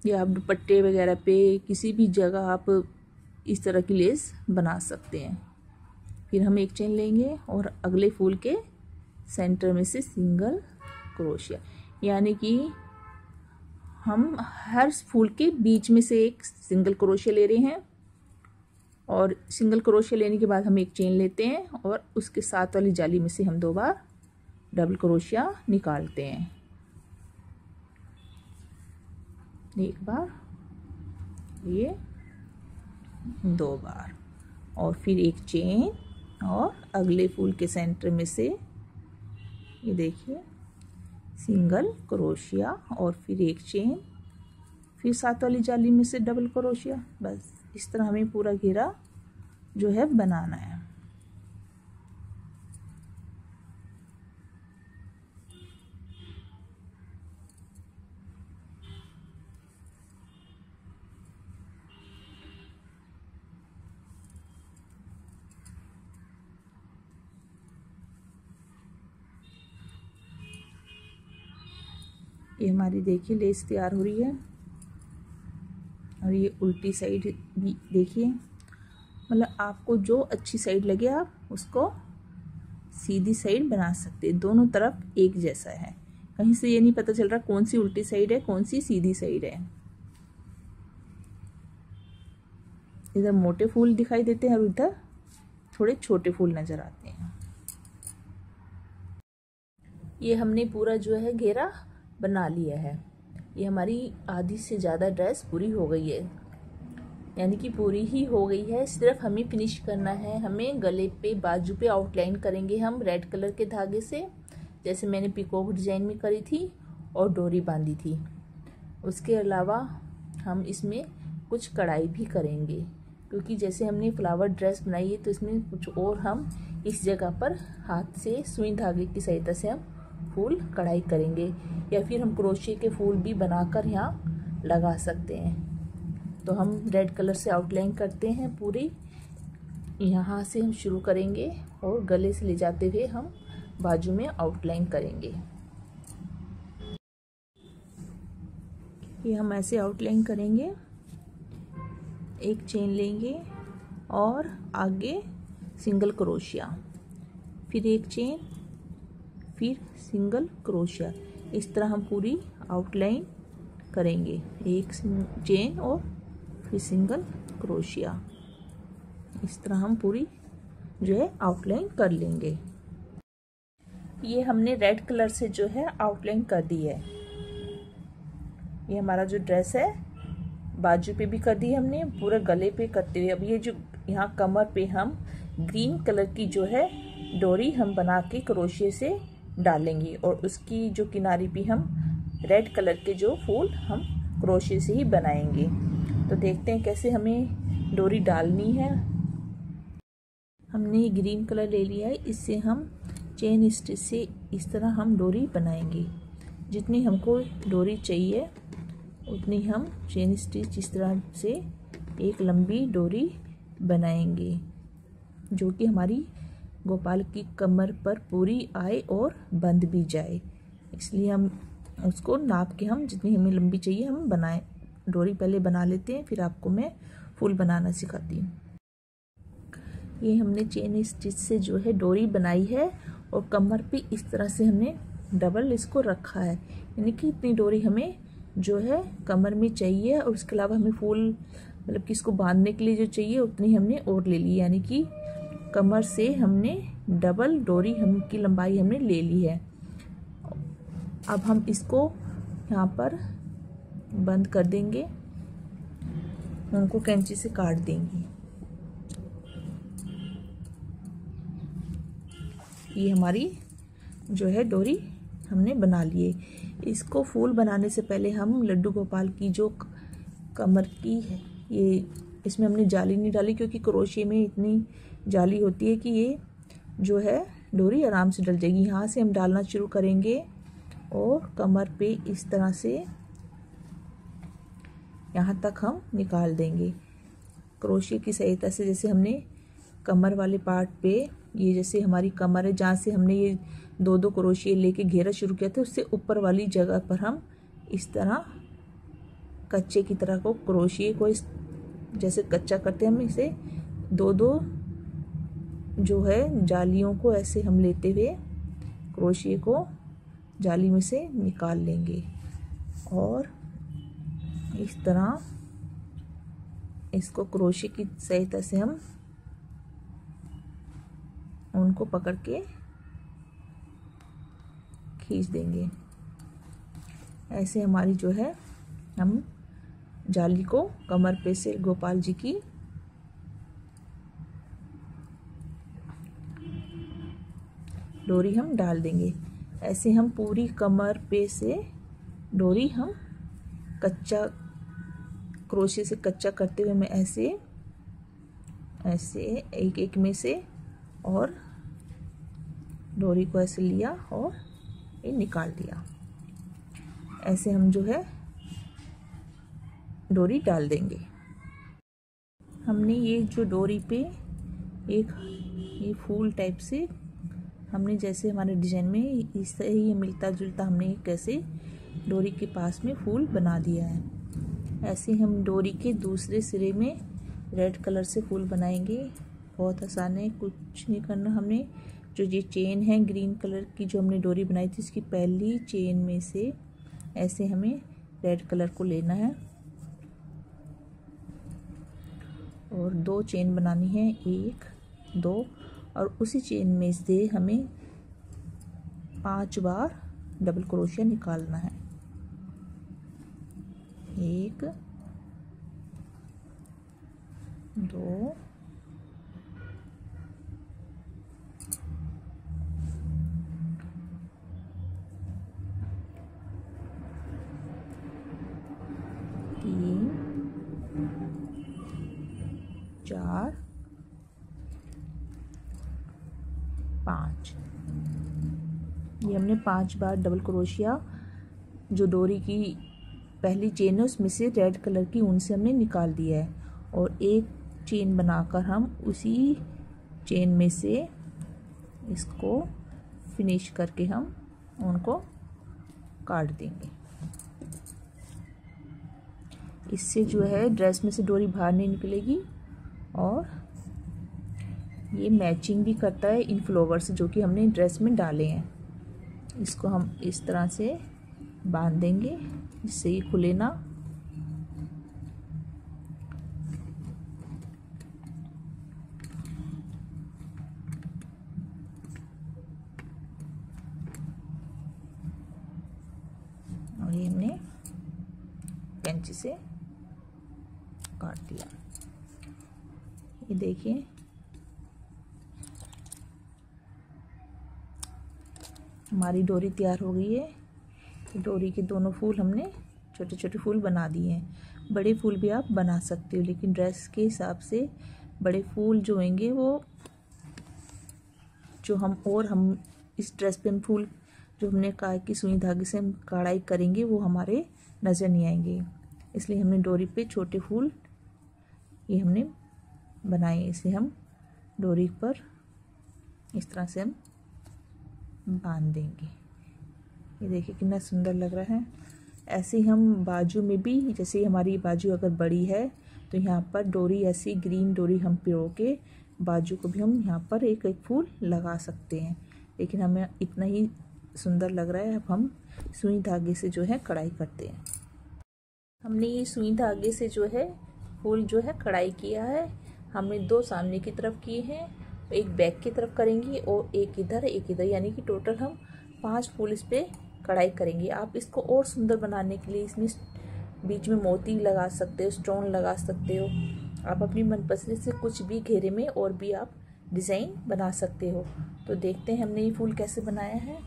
या आप दुपट्टे वगैरह पे किसी भी जगह आप इस तरह की लेस बना सकते हैं। फिर हम एक चेन लेंगे और अगले फूल के सेंटर में से सिंगल क्रोशिया, यानी कि हम हर फूल के बीच में से एक सिंगल क्रोशिया ले रहे हैं और सिंगल क्रोशिया लेने के बाद हम एक चेन लेते हैं और उसके साथ वाली जाली में से हम 2 बार डबल क्रोशिया निकालते हैं। एक बार, ये 2 बार और फिर एक चेन और अगले फूल के सेंटर में से ये देखिए सिंगल क्रोशिया और फिर एक चेन, फिर साथ वाली जाली में से डबल क्रोशिया। बस इस तरह हमें पूरा घेरा जो है बनाना है। ये हमारी देखिए लेस तैयार हो रही है और ये उल्टी साइड भी देखिए, मतलब आपको जो अच्छी साइड लगे आप उसको सीधी साइड बना सकते हैं। दोनों तरफ एक जैसा है, कहीं से ये नहीं पता चल रहा कौन सी उल्टी साइड है कौन सी सीधी साइड है। इधर मोटे फूल दिखाई देते हैं और उधर थोड़े छोटे फूल नजर आते हैं। ये हमने पूरा जो है घेरा बना लिया है। ये हमारी आधी से ज़्यादा ड्रेस पूरी हो गई है, यानी कि पूरी ही हो गई है। सिर्फ हमें फिनिश करना है। हमें गले पे बाजू पे आउटलाइन करेंगे हम रेड कलर के धागे से, जैसे मैंने पीकॉक डिजाइन में करी थी और डोरी बांधी थी। उसके अलावा हम इसमें कुछ कढ़ाई भी करेंगे, क्योंकि जैसे हमने फ्लावर ड्रेस बनाई है तो इसमें कुछ और हम इस जगह पर हाथ से सुई धागे की सहायता से हम फूल कढ़ाई करेंगे, या फिर हम क्रोशिया के फूल भी बनाकर यहाँ लगा सकते हैं। तो हम रेड कलर से आउटलाइन करते हैं पूरी। यहाँ से हम शुरू करेंगे और गले से ले जाते हुए हम बाजू में आउटलाइन करेंगे। ये हम ऐसे आउटलाइन करेंगे, एक चेन लेंगे और आगे सिंगल क्रोशिया, फिर एक चेन, फिर सिंगल क्रोशिया। इस तरह हम पूरी आउटलाइन करेंगे, एक चेन और फिर सिंगल क्रोशिया। इस तरह हम पूरी जो है आउटलाइन कर लेंगे। ये हमने रेड कलर से जो है आउटलाइन कर दी है। ये हमारा जो ड्रेस है बाजू पे भी कर दी हमने, पूरा गले पे करते हुए अब ये जो यहाँ कमर पे हम ग्रीन कलर की जो है डोरी हम बना के क्रोशिया से डालेंगे और उसकी जो किनारी पे हम रेड कलर के जो फूल हम क्रोशिया से ही बनाएंगे। तो देखते हैं कैसे हमें डोरी डालनी है। हमने ग्रीन कलर ले लिया है, इससे हम चेन स्टिच से इस तरह हम डोरी बनाएंगे। जितनी हमको डोरी चाहिए उतनी हम चेन स्टिच इस तरह से एक लंबी डोरी बनाएंगे, जो कि हमारी गोपाल की कमर पर पूरी आए और बंद भी जाए। इसलिए हम उसको नाप के हम जितनी हमें लंबी चाहिए हम बनाए डोरी पहले बना लेते हैं, फिर आपको मैं फूल बनाना सिखाती हूँ। ये हमने चेन स्टिच से जो है डोरी बनाई है और कमर पे इस तरह से हमने डबल इसको रखा है, यानी कि इतनी डोरी हमें जो है कमर में चाहिए और उसके अलावा हमें फूल मतलब कि इसको बांधने के लिए जो चाहिए उतनी हमने और ले ली, यानी कि कमर से हमने डबल डोरी हम की लंबाई हमने ले ली है। अब हम इसको यहाँ पर बंद कर देंगे, उनको कैंची से काट देंगे। ये हमारी जो है डोरी हमने बना लिए। इसको फूल बनाने से पहले हम लड्डू गोपाल की जो कमर की है, ये इसमें हमने जाली नहीं डाली क्योंकि क्रोशिया में इतनी जाली होती है कि ये जो है डोरी आराम से डल जाएगी। यहाँ से हम डालना शुरू करेंगे और कमर पे इस तरह से यहाँ तक हम निकाल देंगे क्रोशिया की सहायता से। जैसे हमने कमर वाले पार्ट पे, ये जैसे हमारी कमर है जहाँ से हमने ये दो दो क्रोशिया लेके घेरा शुरू किया था, उससे ऊपर वाली जगह पर हम इस तरह कच्चे की तरह को क्रोशिया को इस जैसे कच्चा करते हैं, हम इसे दो दो जो है जालियों को ऐसे हम लेते हुए क्रोशिया को जाली में से निकाल लेंगे और इस तरह इसको क्रोशिया की सहायता से हम उनको पकड़ के खींच देंगे। ऐसे हमारी जो है हम जाली को कमर पे से गोपाल जी की डोरी हम डाल देंगे। ऐसे हम पूरी कमर पे से डोरी हम कच्चा क्रोशिया से कच्चा करते हुए मैं ऐसे ऐसे एक एक में से और डोरी को ऐसे लिया और ये निकाल दिया। ऐसे हम जो है डोरी डाल देंगे। हमने ये जो डोरी पे एक ये फूल टाइप से हमने जैसे हमारे डिजाइन में इससे ही मिलता जुलता हमने कैसे डोरी के पास में फूल बना दिया है। ऐसे हम डोरी के दूसरे सिरे में रेड कलर से फूल बनाएंगे। बहुत आसान है, कुछ नहीं करना। हमने जो ये चेन है ग्रीन कलर की जो हमने डोरी बनाई थी, इसकी पहली चेन में से ऐसे हमें रेड कलर को लेना है और दो चेन बनानी है, एक दो, और उसी चेन में से हमें 5 बार डबल क्रोशिया निकालना है। 1 2 3 4 5। ये हमने 5 बार डबल क्रोशिया जो डोरी की पहली चेन है उसमें से रेड कलर की ऊन से हमने निकाल दिया है और एक चेन बनाकर हम उसी चेन में से इसको फिनिश करके हम उनको काट देंगे। इससे जो है ड्रेस में से डोरी बाहर नहीं निकलेगी और ये मैचिंग भी करता है इन फ्लावर्स जो कि हमने ड्रेस में डाले हैं। इसको हम इस तरह से बांध देंगे जिससे ये खुले ना। और ये हमने कैंची से काट दिया। ये देखिए हमारी डोरी तैयार हो गई है। डोरी के दोनों फूल हमने छोटे छोटे फूल बना दिए हैं। बड़े फूल भी आप बना सकते हो, लेकिन ड्रेस के हिसाब से बड़े फूल जो होंगे वो जो हम इस ड्रेस पे हम फूल जो हमने काय की सुई धागे से हम कढ़ाई करेंगे वो हमारे नज़र नहीं आएंगे। इसलिए हमने डोरी पे छोटे फूल ये हमने बनाए। इसे हम डोरी पर इस तरह से हम बांध देंगे। ये देखिए कितना सुंदर लग रहा है। ऐसे हम बाजू में भी, जैसे हमारी बाजू अगर बड़ी है तो यहाँ पर डोरी ऐसी ग्रीन डोरी हम पिरो के बाजू को भी हम यहाँ पर एक एक फूल लगा सकते हैं, लेकिन हमें इतना ही सुंदर लग रहा है। अब हम सुई धागे से जो है कढ़ाई करते हैं। हमने ये सुई धागे से जो है फूल जो है कढ़ाई किया है। हमने 2 सामने की तरफ किए हैं, एक बैक की तरफ करेंगे और एक इधर यानी कि टोटल हम 5 फूल इस पर कढ़ाई करेंगे। आप इसको और सुंदर बनाने के लिए इसमें बीच में मोती लगा सकते हो, स्टोन लगा सकते हो। आप अपनी मनपसंद से कुछ भी घेरे में और भी आप डिज़ाइन बना सकते हो। तो देखते हैं हमने ये फूल कैसे बनाया है।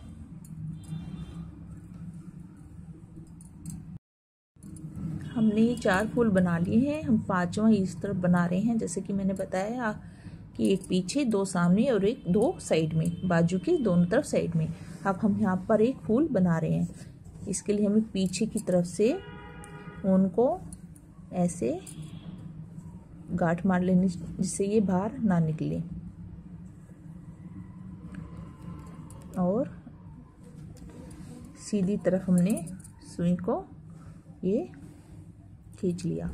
हमने ये 4 फूल बना लिए हैं, हम 5वां इस तरफ बना रहे हैं। जैसे कि मैंने बताया कि एक पीछे, 2 सामने और एक 2 साइड में, बाजू के दोनों तरफ साइड में। अब हम यहाँ पर एक फूल बना रहे हैं। इसके लिए हमें पीछे की तरफ से उनको ऐसे गांठ मार लेनी जिससे ये बाहर ना निकले, और सीधी तरफ हमने सुई को ये खींच लिया।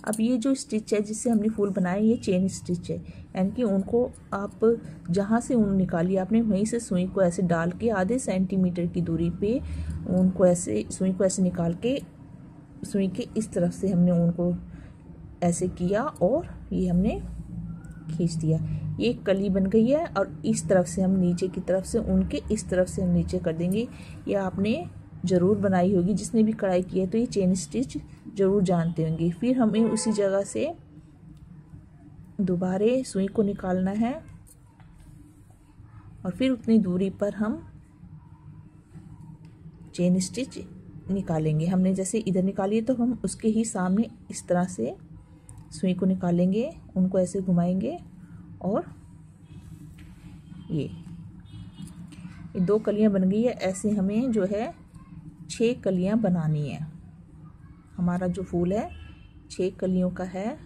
अब ये जो स्टिच है जिससे हमने फूल बनाया, ये चेन स्टिच है, यानी कि उनको आप जहाँ से ऊन निकाली आपने वहीं से सुई को ऐसे डाल के आधे सेंटीमीटर की दूरी पे उनको ऐसे सुई को ऐसे निकाल के सुई के इस तरफ से हमने उनको ऐसे किया और ये हमने खींच दिया। ये एक कली बन गई है और इस तरफ से हम नीचे की तरफ से उनके इस तरफ से हम नीचे कर देंगे। ये आपने ज़रूर बनाई होगी जिसने भी कढ़ाई की है, तो ये चेन स्टिच ज़रूर जानते होंगे। फिर हमें उसी जगह से दोबारा सुई को निकालना है और फिर उतनी दूरी पर हम चेन स्टिच निकालेंगे। हमने जैसे इधर निकाली है तो हम उसके ही सामने इस तरह से सुई को निकालेंगे, उनको ऐसे घुमाएंगे और ये 2 कलियां बन गई है। ऐसे हमें जो है 6 कलियां बनानी है। हमारा जो फूल है 6 कलियों का है।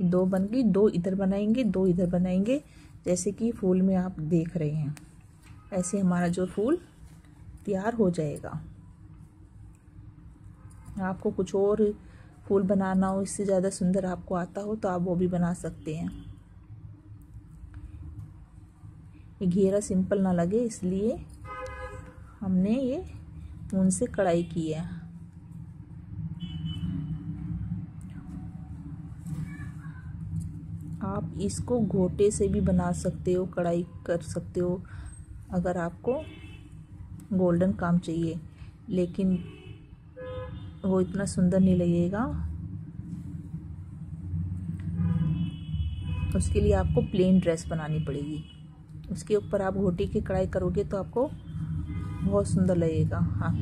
2 बन गई, 2 इधर बनाएंगे, 2 इधर बनाएंगे, जैसे कि फूल में आप देख रहे हैं। ऐसे हमारा जो फूल तैयार हो जाएगा। आपको कुछ और फूल बनाना हो, इससे ज़्यादा सुंदर आपको आता हो तो आप वो भी बना सकते हैं। ये घेरा सिंपल ना लगे इसलिए हमने ये ऊन से कढ़ाई की है। आप इसको घोटे से भी बना सकते हो, कढ़ाई कर सकते हो अगर आपको गोल्डन काम चाहिए, लेकिन वो इतना सुंदर नहीं लगेगा। उसके लिए आपको प्लेन ड्रेस बनानी पड़ेगी। उसके ऊपर आप घोटी की कढ़ाई करोगे तो आपको बहुत सुंदर लगेगा। हाँ,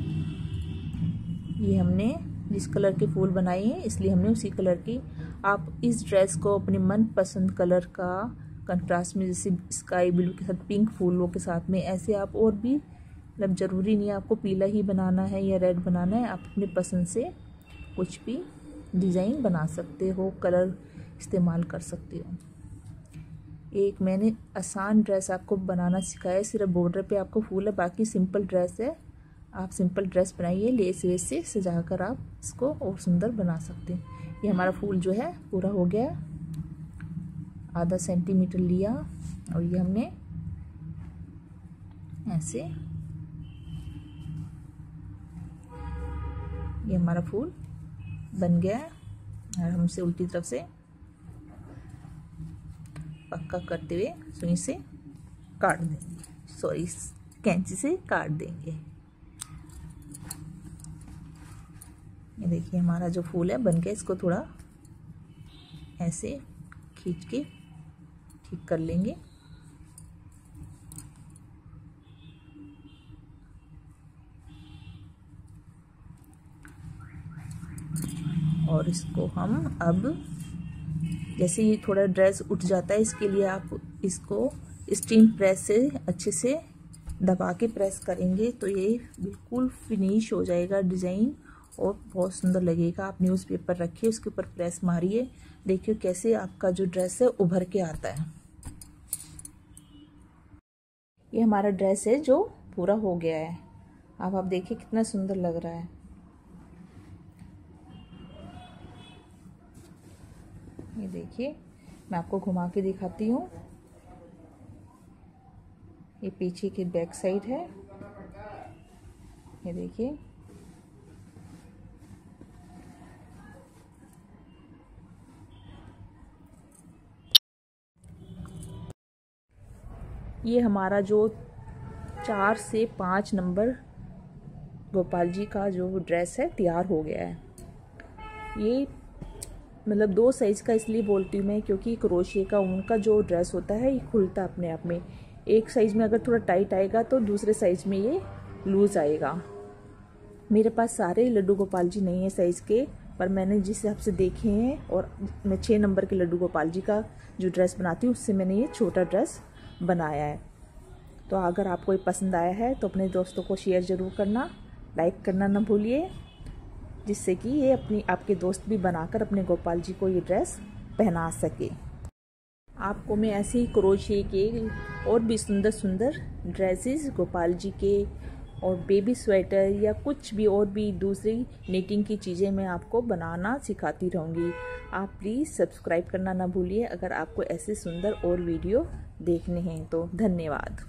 ये हमने जिस कलर के फूल बनाए हैं इसलिए हमने उसी कलर की, आप इस ड्रेस को अपने मनपसंद कलर का कंट्रास्ट में, जैसे स्काई ब्लू के साथ पिंक फूलों के साथ में, ऐसे आप और भी, मतलब ज़रूरी नहीं है आपको पीला ही बनाना है या रेड बनाना है। आप अपने पसंद से कुछ भी डिज़ाइन बना सकते हो, कलर इस्तेमाल कर सकते हो। एक मैंने आसान ड्रेस आपको बनाना सिखाया, सिर्फ बॉर्डर पे आपको फूल है, बाकी सिंपल ड्रेस है। आप सिंपल ड्रेस बनाइए, लेस वेस से सजाकर आप इसको और सुंदर बना सकते हैं। ये हमारा फूल जो है पूरा हो गया, आधा सेंटीमीटर लिया और ये हमने ऐसे, ये हमारा फूल बन गया है। और हम इसे उल्टी तरफ से पक्का करते हुए सुई से काट देंगे, सॉरी कैंची से काट देंगे। ये देखिए हमारा जो फूल है बन गया। इसको थोड़ा ऐसे खींच के ठीक कर लेंगे। और इसको हम अब, जैसे ये थोड़ा ड्रेस उठ जाता है, इसके लिए आप इसको स्टीम प्रेस से अच्छे से दबा के प्रेस करेंगे तो ये बिल्कुल फिनिश हो जाएगा डिज़ाइन और बहुत सुंदर लगेगा। आप न्यूज़पेपर रखिए, उसके ऊपर प्रेस मारिए, देखिए कैसे आपका जो ड्रेस है उभर के आता है। ये हमारा ड्रेस है जो पूरा हो गया है। अब आप देखिए कितना सुंदर लग रहा है। ये देखिए, मैं आपको घुमा के दिखाती हूँ। ये पीछे की बैक साइड है, ये देखिए। ये हमारा जो 4 से 5 नंबर गोपाल जी का जो ड्रेस है तैयार हो गया है। ये मतलब 2 साइज़ का इसलिए बोलती हूँ मैं, क्योंकि क्रोशिया का ऊन का जो ड्रेस होता है ये खुलता अपने आप में। एक साइज़ में अगर थोड़ा टाइट आएगा तो दूसरे साइज़ में ये लूज़ आएगा। मेरे पास सारे लड्डू गोपाल जी नहीं है साइज़ के, पर मैंने जिस हिसाब से देखे हैं, और मैं 6 नंबर के लड्डू गोपाल जी का जो ड्रेस बनाती हूँ उससे मैंने ये छोटा ड्रेस बनाया है। तो अगर आपको ये पसंद आया है तो अपने दोस्तों को शेयर ज़रूर करना, लाइक करना ना भूलिए, जिससे कि ये आपके दोस्त भी बनाकर अपने गोपाल जी को ये ड्रेस पहना सके। आपको मैं ऐसे ही क्रोशिया के और भी सुंदर सुंदर ड्रेसेस गोपाल जी के और बेबी स्वेटर या कुछ भी और भी दूसरी निटिंग की चीज़ें मैं आपको बनाना सिखाती रहूँगी। आप प्लीज़ सब्सक्राइब करना ना भूलिए अगर आपको ऐसे सुंदर और वीडियो देखने हैं तो। धन्यवाद।